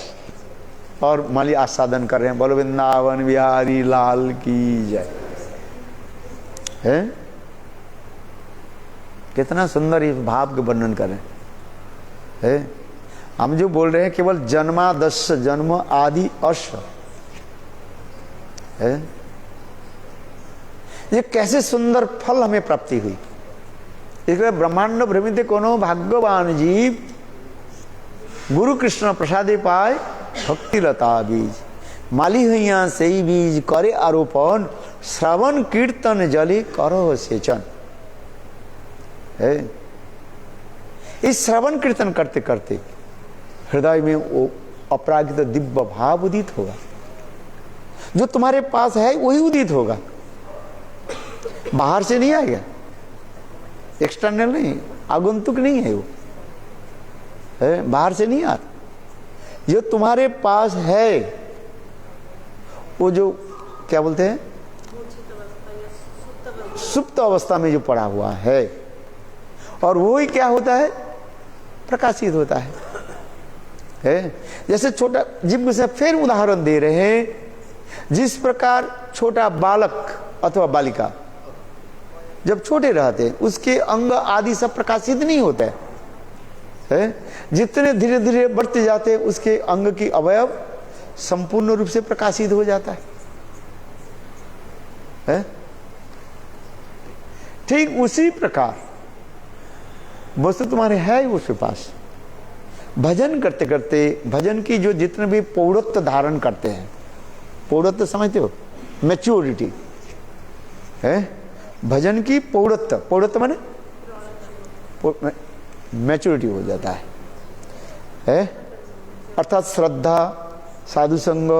और माली आस्वादन कर रहे हैं। बोलो वृंदावन बिहारी लाल की जय है। कितना सुंदर इस भाव के वर्णन कर रहे हैं। हम जो बोल रहे हैं केवल जन्मादस्य जन्म आदि अश्व है, ये कैसे सुंदर फल हमें प्राप्ति हुई। इसलिए ब्रह्मांड भ्रमित कोनो भाग्यवान जीव गुरु कृष्ण प्रसादे पाए भक्ति लता बीज, माली हुआ सही बीज करे आरोपण, श्रवण कीर्तन जले करो सेचन। है इस श्रवण कीर्तन करते करते हृदय में वो अपरागित दिव्य भाव उदित होगा। जो तुम्हारे पास है वही उदित होगा, बाहर से नहीं आएगा, एक्सटर्नल नहीं, आगंतुक नहीं है वो, है बाहर से नहीं आता। जो तुम्हारे पास है वो जो क्या बोलते हैं सुप्त अवस्था में जो पड़ा हुआ है, और वो ही क्या होता है प्रकाशित होता है। जैसे छोटा जिब से फिर उदाहरण दे रहे हैं, जिस प्रकार छोटा बालक अथवा बालिका जब छोटे रहते हैं उसके अंग आदि सब प्रकाशित नहीं होते है, जितने धीरे धीरे बढ़ते जाते हैं उसके अंग की अवयव संपूर्ण रूप से प्रकाशित हो जाता है? ठीक उसी प्रकार वस्तु तुम्हारे है उसके पास। भजन करते करते भजन की जो जितने भी पौड़त्व धारण करते हैं, पौड़त्व समझते हो, मैच्योरिटी है भजन की पौड़त्व, पौड़त्व माने मैच्योरिटी हो जाता है? अर्थात श्रद्धा, साधु संग,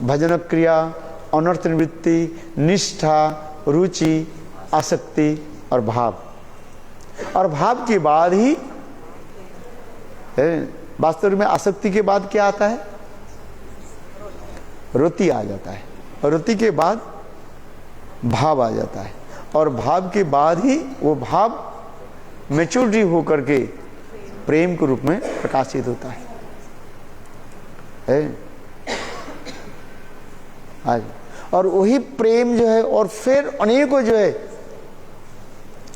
भजन क्रिया, अनर्थ निवृत्ति, निष्ठा, रुचि, आसक्ति और भाव। और भाव के बाद ही वास्तव में आसक्ति के बाद क्या आता है? रति आ जाता है, और रति के बाद भाव आ जाता है, और भाव के बाद ही वो भाव मैच्योरिटी होकर के प्रेम के रूप में प्रकाशित होता है। आज और वही प्रेम जो है और फिर अनेकों जो है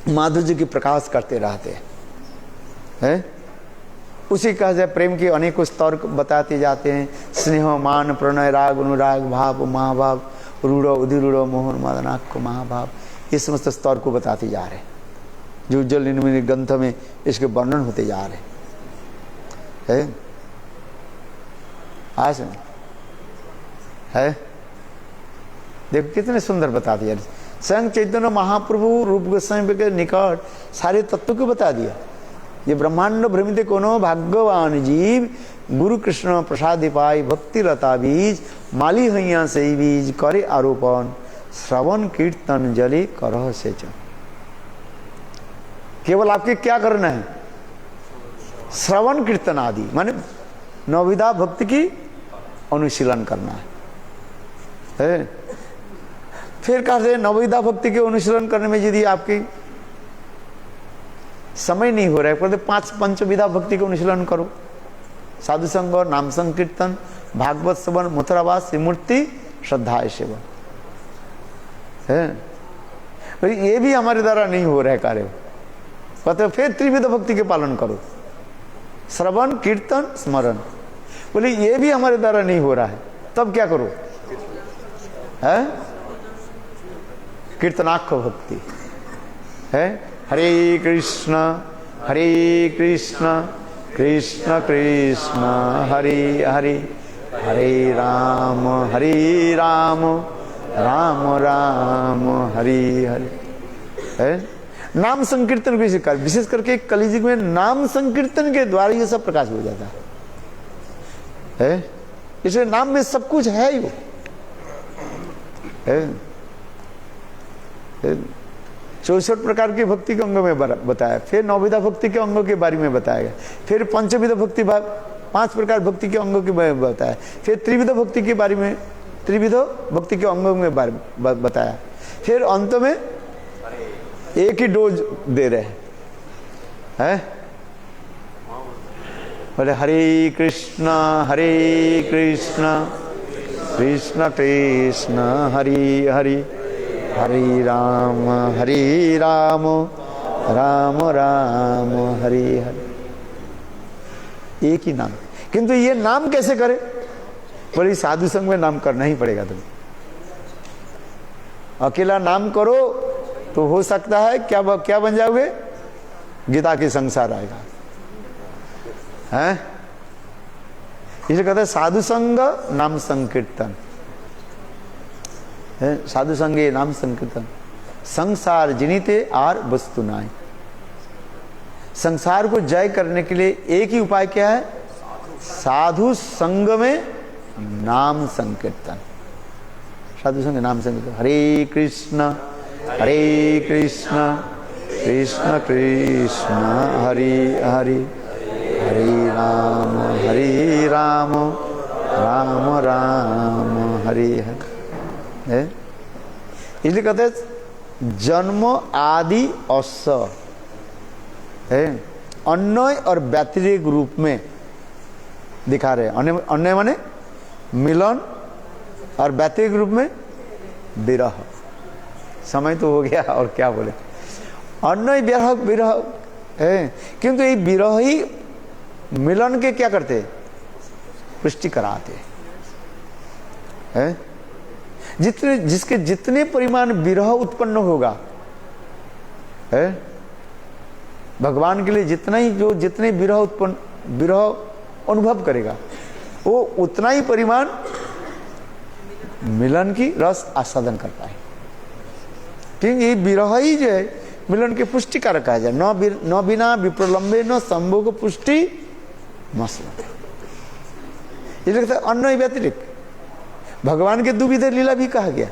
माधुर्य की प्रकाश करते रहते हैं। उसी का जो प्रेम के अनेकों स्तर बताते जाते हैं, स्नेह, मान, प्रणय, राग, अनुराग, भाव, महाभाव, रूढ़, उदिरूढ़, मोहन, मदनाक, महाभाव, ये समस्त स्तर को बताते जा रहे हैं, जो उज्जवल निर्मल ग्रंथ में इसके वर्णन होते जा रहे हैं। आज है देखो कितने सुंदर बताते जा रहे। स्वयं चैतन्य महाप्रभु रूप गोस्वामी के निकट सारे तत्व को बता दिया। ये ब्रह्मांड भ्रमित कोनो भाग्यवान जीव गुरु कृष्ण प्रसाद पाई भक्ति लता बीज, माली हैया सही बीज करे आरोपण, श्रवण कीर्तन जले करह सेचन। केवल आपके क्या करना है? श्रवण कीर्तन आदि माने नवविधा भक्ति की अनुशीलन करना है। फिर कहते हैं नवविधा भक्ति के अनुशीलन करने में यदि आपकी समय नहीं हो रहा है, कहते 5 पंचविधा भक्ति के अनुशीलन करो। साधु संग, नाम संकीर्तन, भागवत श्रवण, मथुरावास, श्रीमूर्ति, श्रद्धा सेवन है। ये भी हमारे द्वारा नहीं हो रहा है कार्य, कहते फिर त्रिविध भक्ति के पालन करो, श्रवण, कीर्तन, स्मरण। बोले ये भी हमारे द्वारा नहीं हो रहा है, तब क्या करो? है कीर्तनाख्य भक्ति है। हरे कृष्ण कृष्ण कृष्ण हरे हरे, हरे राम राम राम हरे हरे है। नाम संकीर्तन विशेष करके कलियुग में नाम संकीर्तन के द्वारा ये सब प्रकाश हो जाता है। इसलिए नाम में सब कुछ है ही है। 64 प्रकार की भक्ति के अंगों में बताया, फिर नवविधा भक्ति के अंगों के बारे में बताया गया, फिर पंचविधा भक्ति 5 प्रकार भक्ति के अंगों के बारे में बताया, फिर त्रिविध भक्ति के बारे में त्रिविध भक्ति के अंगों में बताया, फिर अंत में एक ही डोज दे रहे हैं। बोले हरे कृष्ण कृष्ण कृष्ण हरे हरे, हरे राम राम राम हरे हरे। एक ही नाम, किंतु ये नाम कैसे करे? बोले साधु संग में नाम करना ही पड़ेगा तुम्हें। अकेला नाम करो तो हो सकता है क्या बन जाओगे, गीता के संसार आएगा, हैं? इसलिए कहते हैं साधु संग नाम संकीर्तन है, साधु संगे नाम संकीर्तन, संसार जिनीते आर वस्तु नाय। संसार को जय करने के लिए एक ही उपाय क्या है? साधु संग में नाम संकीर्तन, साधु संग नाम संकीर्तन। हरे कृष्ण कृष्ण कृष्ण हरे हरे, हरे राम राम राम हरे हरे। इसलिए कहते हैं जन्म आदि अवसर है, अन्वय और व्यतिरेक रूप में दिखा रहे हैं। अन्वय माने मिलन और व्यतिरेक रूप में विरह। समय तो हो गया और क्या बोले, अन्वय विरह है, किंतु ये विरह ही मिलन के क्या करते, पुष्टि कराते हैं। जिसके जितने परिमाण विरह उत्पन्न होगा है, भगवान के लिए जितने विरह अनुभव करेगा, वो उतना ही परिमाण मिलन की रस आस्वादन कर पाए। क्योंकि ये विरह ही जो है मिलन के पुष्टि कारक कहा जाए। न बिना विप्रलंबे न संभोग पुष्टि मसलते। ये लगता है अन्य व्यतिरिक्त भगवान के दुविधे लीला भी कहा गया,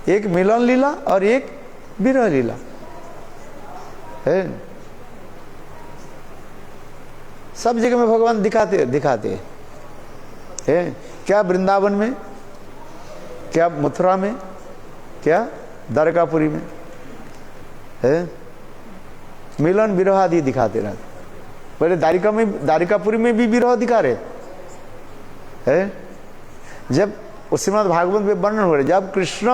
एक मिलन लीला और एक विरह लीला है। सब जगह में भगवान दिखाते हैं। क्या वृंदावन में, क्या मथुरा में, क्या द्वारकापुरी में है, मिलन विरह आदि दिखाते रहते। पहले द्वारिकापुरी में भी विरह दिखा रहे है। जब श्रीमद् भागवत में वर्णन हो रहे, जब कृष्ण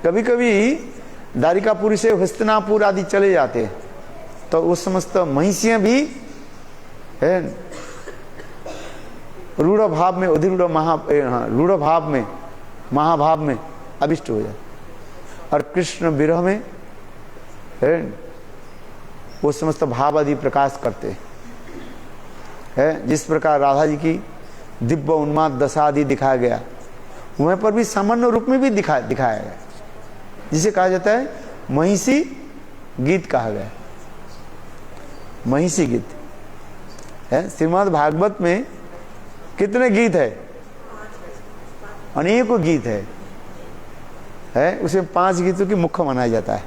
कभी कभी द्वारिकापुरी से हस्तिनापुर आदि चले जाते, तो उस समस्त महिषियां भी है रूढ़ भाव में, अधिरूढ़ रूढ़ भाव में, महाभाव में अभिष्ट हो जाए। और कृष्ण विरह में है वो समस्त भाव आदि प्रकाश करते है। जिस प्रकार राधा जी की दिव्य उन्माद दशा आदि दिखाया गया, वहां पर भी सामान्य रूप में भी दिखाया गया, जिसे कहा जाता है महिषी गीत कहा गया। महिषी गीत है। श्रीमद् भागवत में कितने गीत है? अनेकों गीत है। उसमें 5 गीतों की मुख्य माना जाता है।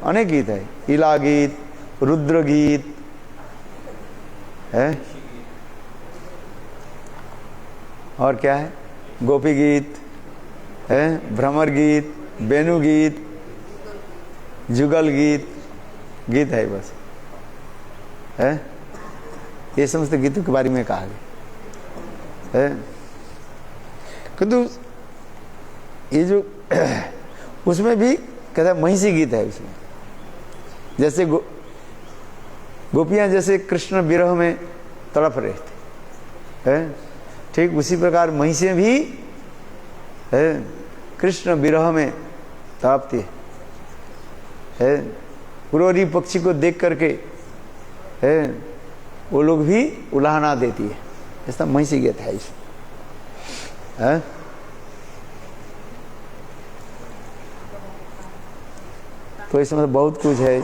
अनेक गीत है, इला गीत, रुद्र गीत है, और क्या है, गोपी गीत है, भ्रमर गीत, वेणु गीत, जुगल गीत है बस है। ये समस्त गीतों के बारे में कहा गया है। किंतु ये जो उसमें भी कहता है महिषी गीत है उसमें। जैसे गोपियां जैसे कृष्ण विरह में तड़प रहे थे है, ठीक उसी प्रकार महिषियां भी है कृष्ण विरह में तड़पती है। पुरोरी पक्षी को देख करके है वो लोग भी उलाहना देती है। ऐसा महिषी गीत है इसमें। तो इसमें मतलब बहुत कुछ है।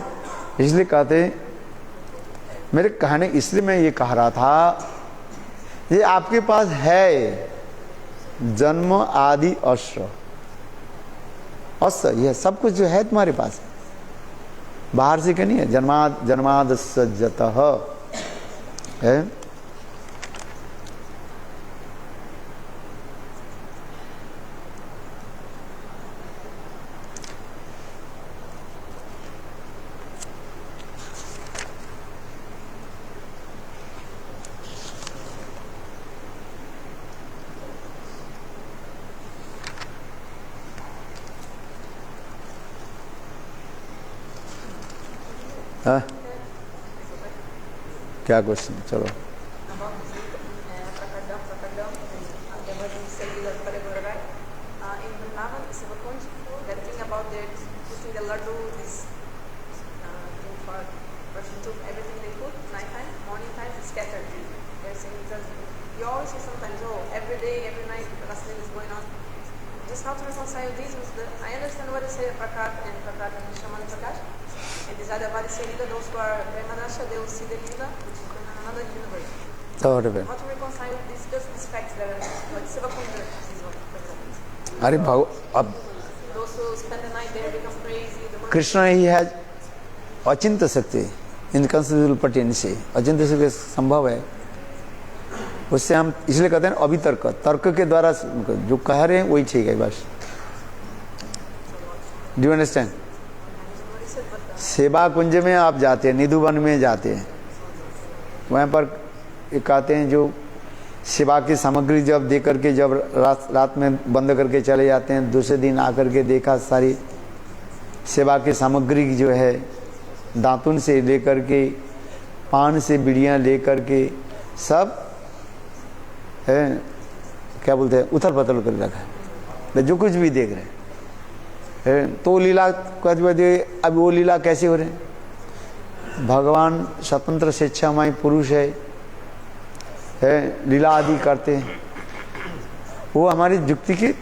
इसलिए कहते हैं, मेरे कहने इसलिए मैं ये कह रहा था, ये आपके पास है जन्म आदि अश्र, यह सब कुछ जो है तुम्हारे पास, बाहर से क्या नहीं है। जन्माद सज्जतः है। हाँ? क्या क्वेश्चन? चलो terkadang ada yang seguidor pada golongan Vrindavan, Sevakunj, that thing about their putting the laddu, this thing for person to everything they put, nighttime, morning time, it's scattered. They're saying that you always say sometimes, oh, every day, every night, Raslim is going on. Just how to reconcile this with the, I understand what you say, Prakat and Shaman Prakash, and these other Vadi Lila, those who are Premanasha, they will see the Lila, which is another universe. How to reconcile these facts that are like Sevakunja is one, for example. अरे भाव अब Those who spend the night there become crazy. Krishna ही है अचिंत शक्ति, इनकंसिबल पोटेंसी, अचिंत शक्ति संभव है, उससे हम इसलिए कहते हैं अभितर्क, तर्क के द्वारा जो कह रहे हैं वही ठीक है बस. Do you understand? सेवा कुंज में आप जाते हैं, निधुवन में जाते हैं, वहाँ पर ये कहते हैं जो सेवा की सामग्री जब दे करके जब रात में बंद करके चले जाते हैं, दूसरे दिन आकर के देखा सारी सेवा की सामग्री जो है दातुन से लेकर के पान से बीड़ियाँ लेकर के सब है क्या बोलते हैं उथल पथल कर रखा है, जो कुछ भी देख रहे हैं. तो लीला अब वो लीला कैसे हो रहे हैं? भगवान स्वतंत्र स्वेच्छामय पुरुष है, लीला आदि करते हैं, वो हमारी युक्ति के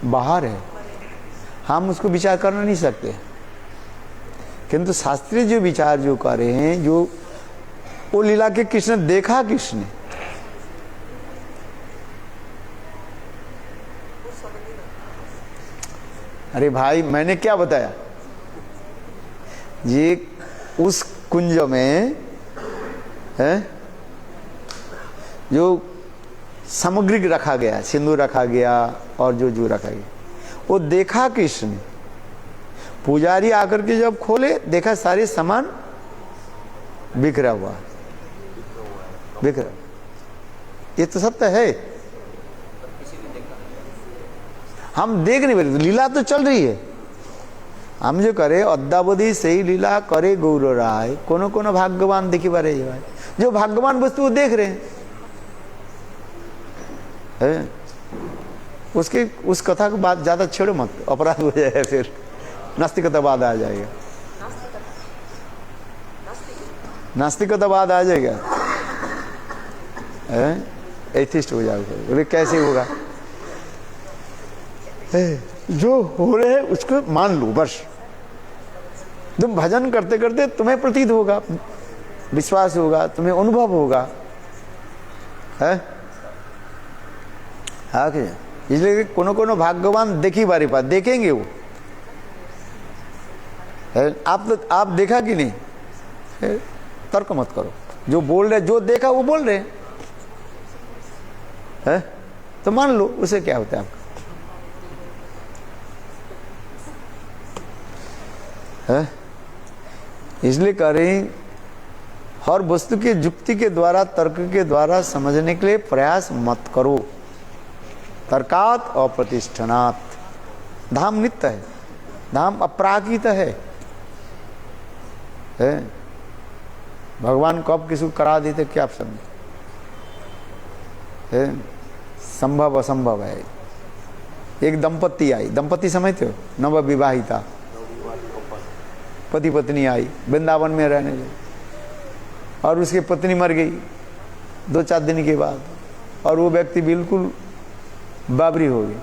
बाहर है, हम उसको विचार करना नहीं सकते. किंतु शास्त्रीय जो विचार जो कर रहे हैं, जो वो लीला के कृष्ण देखा, किसने? अरे भाई मैंने क्या बताया, ये उस कुंज में है जो सामग्री रखा गया, सिंदूर रखा गया और जो रखा गया, वो देखा कृष्ण. पुजारी आकर के जब खोले देखा सारे सामान बिखरा हुआ, बिखरा. ये तो सत्य है, हम देख नहीं पा, लीला तो चल रही है. हम जो करे अद्यावधि सही लीला करे गौर राय, कोनो कोनो भाग्यवान देखी पा रहे भाई, जो भाग्यवान वस्तु वो देख रहे हैं. उसके उस कथा को बात ज्यादा छेड़ो मत, अपराध हो जाएगा, फिर नास्तिकतावाद आ जाएगा, नास्तिकतावाद आ जाएगा, एथिस्ट हो जाएगा. बोले कैसे होगा? जो हो रहे हैं उसको मान लो बस. तुम भजन करते करते तुम्हें प्रतीत होगा, विश्वास होगा, तुम्हें अनुभव होगा, है आगे. इसलिए कोनो कोनो भाग्यवान देखी बारी पास देखेंगे वो है. आप देखा कि नहीं? तर्क मत करो, जो बोल रहे, जो देखा वो बोल रहे है, तो मान लो, उसे क्या होता है आपका है. इसलिए कह रहे हैं हर वस्तु के युक्ति के द्वारा, तर्क के द्वारा समझने के लिए प्रयास मत करो. तर्कात अप्रतिष्ठनात्. धाम नित्य है, धाम अपराकित है. भगवान कब किसी को करा देते क्या आप समझे? संभव असंभव है. एक दंपत्ति आई, दंपत्ति समझते हो, नव विवाहिता पति पत्नी आई वृंदावन में रहने लगे, और उसकी पत्नी मर गई 2-4 दिन के बाद, और वो व्यक्ति बिल्कुल बाबरी हो गए,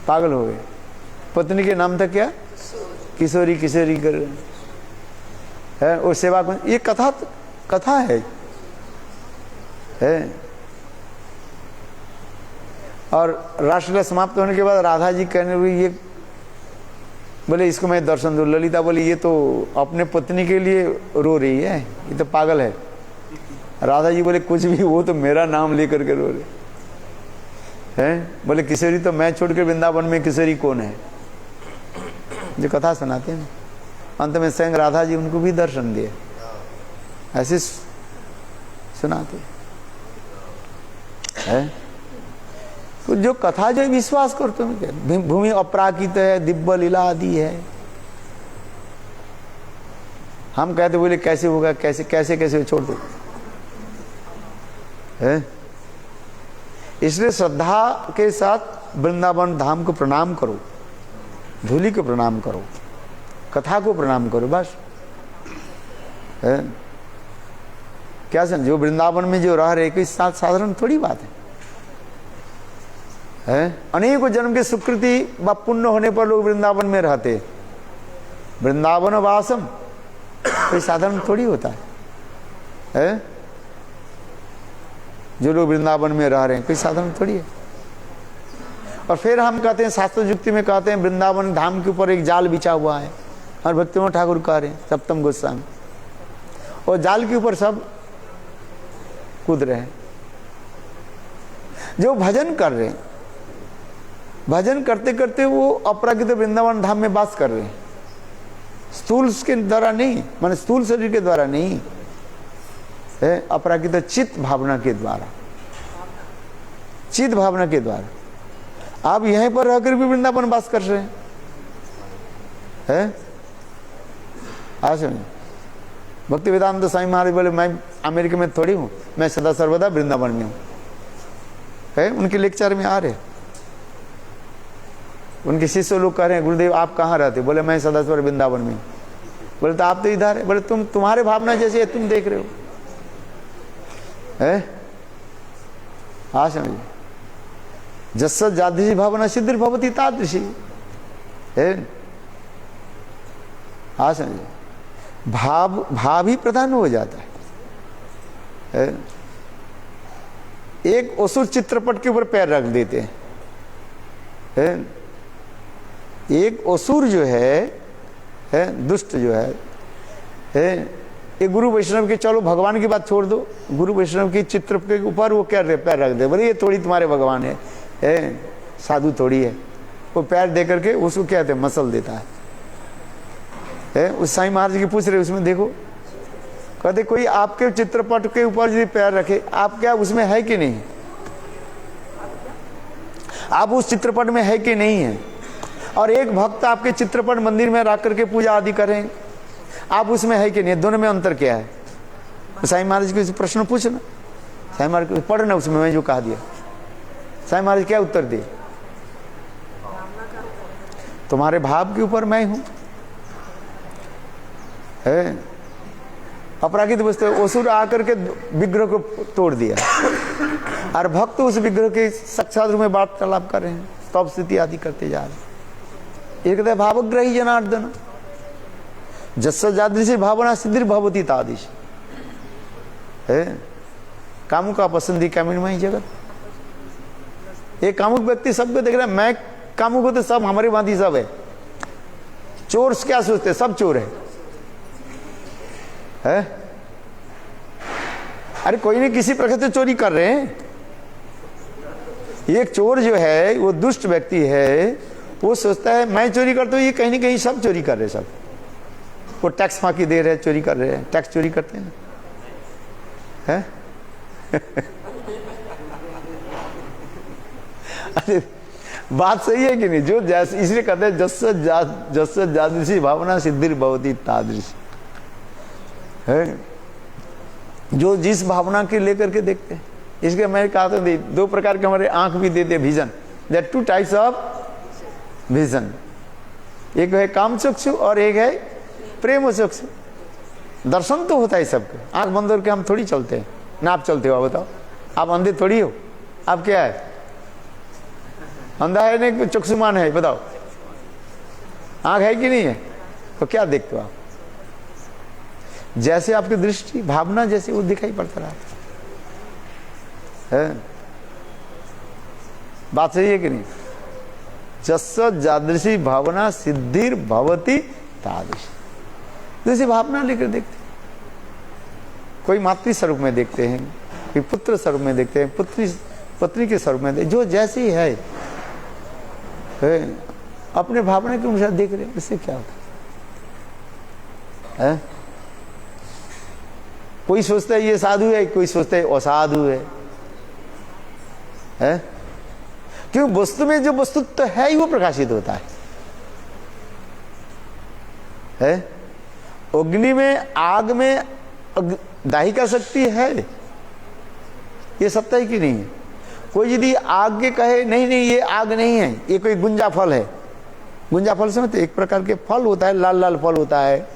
पागल हो गए. पत्नी के नाम था क्या? किशोरी. किशोरी कर है वो सेवा को. ये कथा है. और रासलीला समाप्त होने के बाद राधा जी कहने लगी, ये बोले इसको मैं दर्शन दूं. ललिता बोली ये तो अपने पत्नी के लिए रो रही है, ये तो पागल है. राधा जी बोले कुछ भी, वो तो मेरा नाम लेकर के रो रहे हैं. बोले किशोरी तो मैं छोड़कर वृंदावन में किशोरी कौन है? जो कथा सुनाते हैं, अंत में स्वयं राधा जी उनको भी दर्शन दिए, ऐसे सुनाते हैं. तो जो कथा जो विश्वास करते हो, भूमि अपराकित है, दिव्य लीला आदि है. हम कहते बोले कैसे होगा, कैसे कैसे कैसे छोड़ दो. इसलिए श्रद्धा के साथ वृंदावन धाम को प्रणाम करो, धूलि को प्रणाम करो, कथा को प्रणाम करो, बस है। क्या समझो, वृंदावन में जो रह रहे कोई साधारण थोड़ी बात है। अनेकों जन्म के सुकृति व पुण्य होने पर लोग वृंदावन में रहते। वृंदावन वासम कोई साधारण थोड़ी होता है। जो लोग वृंदावन में रह रहे हैं कोई साधारण थोड़ी है। और फिर हम कहते हैं, शास्त्र युक्ति में कहते हैं, वृंदावन धाम के ऊपर एक जाल बिछा हुआ है। और भक्तिविनोद ठाकुर कह रहे हैं, सप्तम गोस्वामी, और जाल के ऊपर सब कूद रहे हैं। जो भजन कर रहे हैं, भजन करते करते वो अपराकृत वृंदावन धाम में वास कर रहे हैं। स्थूल के द्वारा नहीं, माने स्थूल शरीर के द्वारा नहीं है, अपराकृत चित्त भावना के द्वारा, चित्त भावना के द्वारा आप यहीं पर रहकर भी वृंदावन वास कर रहे हैं। आज भक्ति वेदांत स्वामी महाराज बोले, मैं अमेरिका में थोड़ी हूँ, मैं सदा सर्वदा वृंदावन में हूँ। है उनके लेक्चर में आ रहे, उनके शिष्य लोग कह रहे हैं, गुरुदेव आप कहाँ रहते? बोले मैं सदा सर्वदा वृंदावन में। बोले तो आप तो इधर है। बोले तुम्हारे भावना जैसे है, तुम देख रहे हो। है हाँ समझिए, जस्स जादृशी भावना सिद्धिर भवती तादृशी है। हाँ समझिए, भाव ही प्रधान हो जाता है। एक असुर चित्रपट के ऊपर पैर रख देते हैं। एक असुर जो है दुष्ट जो है ये गुरु वैष्णव के, चलो भगवान की बात छोड़ दो, गुरु वैष्णव की चित्र के ऊपर वो क्या पैर रख दे। बोले ये थोड़ी तुम्हारे भगवान है, साधु थोड़ी है। वो पैर दे करके उसको क्या कहते हैं, मसल देता है। उस साईं महाराज की पूछ रहे, उसमें देखो, कहते कोई आपके चित्रपट के ऊपर यदि पैर रखे, आप क्या उसमें है कि नहीं, आप उस चित्रपट में है कि नहीं है। और एक भक्त आपके चित्रपट मंदिर में रख करके पूजा आदि करें, आप उसमें है कि नहीं, दोनों में अंतर क्या है। साईं महाराज को प्रश्न पूछना, साईं महाराज को पढ़ना, उसमें मैं जो कहा दिया। साईं महाराज क्या उत्तर दिए, तुम्हारे भाव के ऊपर मैं हूं। अपराकृत वस्तु असुर आकर के विग्रह को तोड़ दिया, और भक्त उस विग्रह के साक्षात रूप में वार्तालाप कर रहे हैं, स्तव स्तुति आदि करते जा रहे हैं। एक कहते भावग्रही जनार्दन, जस्स जादृशी भावना सिद्धिर भवती तादृशी है। कामुक का पसंदी कामिनमय जगत। एक कामुक व्यक्ति सबको देख रहा है, मैं कामुक हो तो सब हमारे भांति सब है। चोर क्या सोचते, सब चोर है। अरे कोई नहीं किसी प्रकार से चोरी कर रहे हैं। एक चोर जो है वो दुष्ट व्यक्ति है, वो सोचता है मैं चोरी करता हूँ, ये कहीं ना कहीं सब चोरी कर रहे हैं। सब वो टैक्स फाँकी दे रहे हैं, चोरी कर रहे हैं, टैक्स चोरी करते हैं ना। अरे बात सही है कि नहीं। जो जैसे इसलिए कहते हैं जस्स जादृशी भावना सिद्धिर भवती तादृशी है। जो जिस भावना के लेकर के देखते हैं, इसके मैं कहा तो दो प्रकार के हमारे आंख भी देते vision. There two types of vision, एक है काम चक्षु और एक है प्रेम चक्षु। दर्शन तो होता है सबको, आंख बंद करके हम थोड़ी चलते हैं ना। आप चलते हो, बताओ, आप अंधे थोड़ी हो। आप क्या है, अंधा है नहीं चक्षुमान है, बताओ, आंख है कि नहीं है, तो क्या देखते हो आप। जैसे आपकी दृष्टि भावना जैसे वो दिखाई पड़ता रहा है। बात सही है कि नहीं। जस्स जादृशी भावना सिद्धिर भवती तादृशी। जैसे भावना लेकर देखते, कोई मातृ स्वरूप में देखते हैं, कोई पुत्र स्वरूप में देखते हैं, पत्नी के स्वरूप में, जो जैसी है अपने भावना के अनुसार देख रहे हैं। इससे क्या होता है? कोई सोचता है ये साधु है, कोई सोचता है असाधु है? क्यों, वस्तु में जो वस्तुत्व तो है ही वो प्रकाशित होता है? अग्नि में, आग में दाहिका शक्ति है, ये सत्य है कि नहीं है? कोई यदि आग के कहे नहीं नहीं ये आग नहीं है, ये कोई गुंजा फल है। गुंजा फल समझते, एक प्रकार के फल होता है, लाल लाल फल होता है?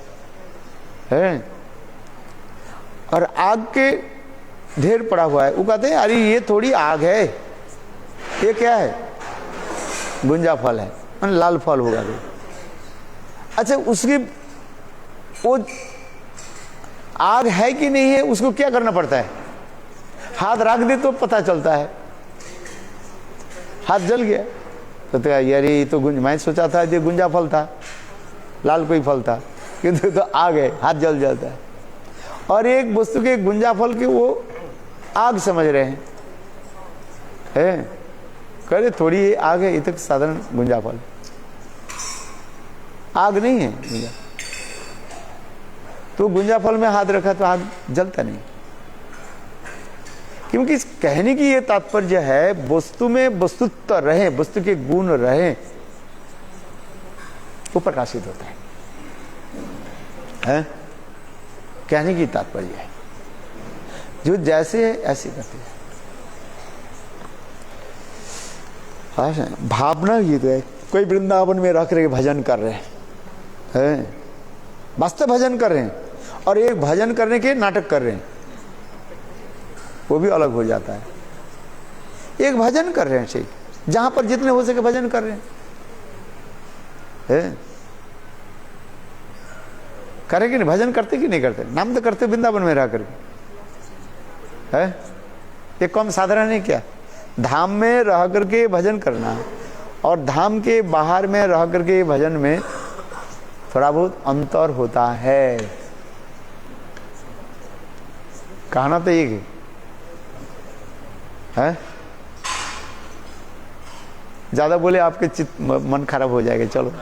और आग के ढेर पड़ा हुआ है, वो कहते हैं अरे ये थोड़ी आग है, ये क्या है? गुंजा फल है, लाल फल होगा तो। अच्छा, उसकी वो आग है कि नहीं है उसको क्या करना पड़ता है? हाथ रख दे तो पता चलता है। हाथ जल गया तो यार ये तो मैं सोचा था ये गुंजा फल था, लाल कोई फल था, किंतु तो आग है, हाथ जल जाता है। और एक वस्तु के गुंजा फल के वो आग समझ रहे हैं, करे थोड़ी ये आग है, ये तो साधारण गुंजा फल, आग नहीं है गुंजा। तो गुंजा फल में हाथ रखा तो हाथ जलता नहीं, क्योंकि इस कहने की ये तात्पर्य है वस्तु में वस्तुत्व रहे, वस्तु के गुण रहे, वो प्रकाशित होता है? कहने की तात्पर्य है जो जैसे है ऐसे करते हैं। भावना ये तो है, कोई वृंदावन में रह करके भजन कर रहे हैं, वास्तव भजन कर रहे हैं, और एक भजन करने के नाटक कर रहे हैं, वो भी अलग हो जाता है। एक भजन कर रहे हैं, ठीक, जहां पर जितने हो सके भजन कर रहे हैं, करे कि नहीं? भजन करते कि नहीं करते? नाम तो करते वृंदावन में रह करके, है? ये कम साधारण है क्या? धाम में रह करके भजन करना और धाम के बाहर में रह करके भजन में थोड़ा बहुत अंतर होता है। कहना तो एक है, ज्यादा बोले आपके चित्त मन खराब हो जाएगा, चलो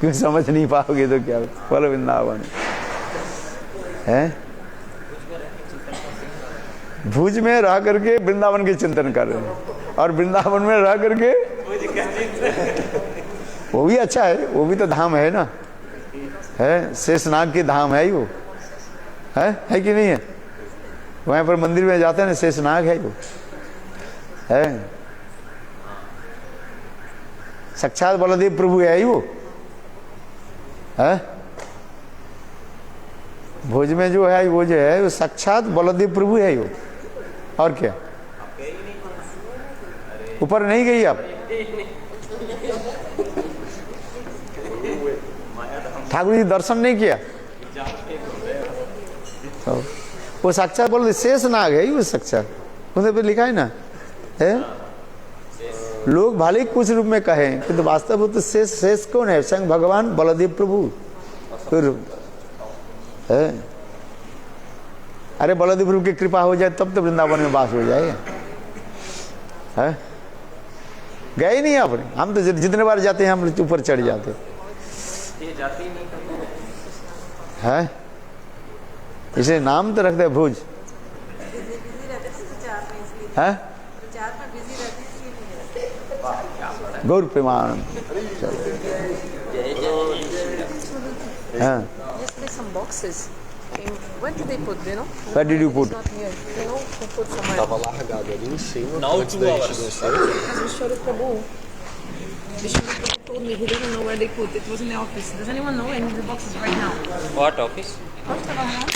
क्यों समझ नहीं पाओगे तो क्या बोलो। वृंदावन है, भुज में रह करके वृंदावन के चिंतन कर रहे हैं, और वृंदावन में रह करके वो भी अच्छा है, वो भी तो धाम है ना, है? शेषनाग की धाम है वो, है कि नहीं है? वहां पर मंदिर में जाते हैं ना, शेषनाग है वो, है? साक्षात बलदेव प्रभु है वो, है? भोज में जो है वो जो साक्षात बलदेव प्रभु है वो, और क्या? ऊपर नहीं गई आप? ठाकुर जी दर्शन नहीं किया? वो साक्षात बोल शेषनाग है वो, साक्षात उन्हें पे लिखा है ना, है? लोग भले कुछ रूप में कहें किंतु वास्तव वो तो शेष कौन है? स्वयं भगवान बलदेव प्रभु है। अरे बलदेव प्रभु की कृपा हो जाए तब तो वृंदावन में वास हो जाएगा, है? गए नहीं आपने? हम तो जितने बार जाते हैं हम ऊपर चढ़ जाते हैं, इसे नाम तो रखते हैं भुज, है? गौर प्रेमान। हाँ। Some boxes. Where did they put? Do you know? Where did you put? It's not here. You know who put somewhere? Tava largado ali em cima. Na última hora. Mas o Vishnu Prabhu told me he doesn't know where they put. It was in the office. Does anyone know any of the boxes right now? What office? Onde estava arrumando?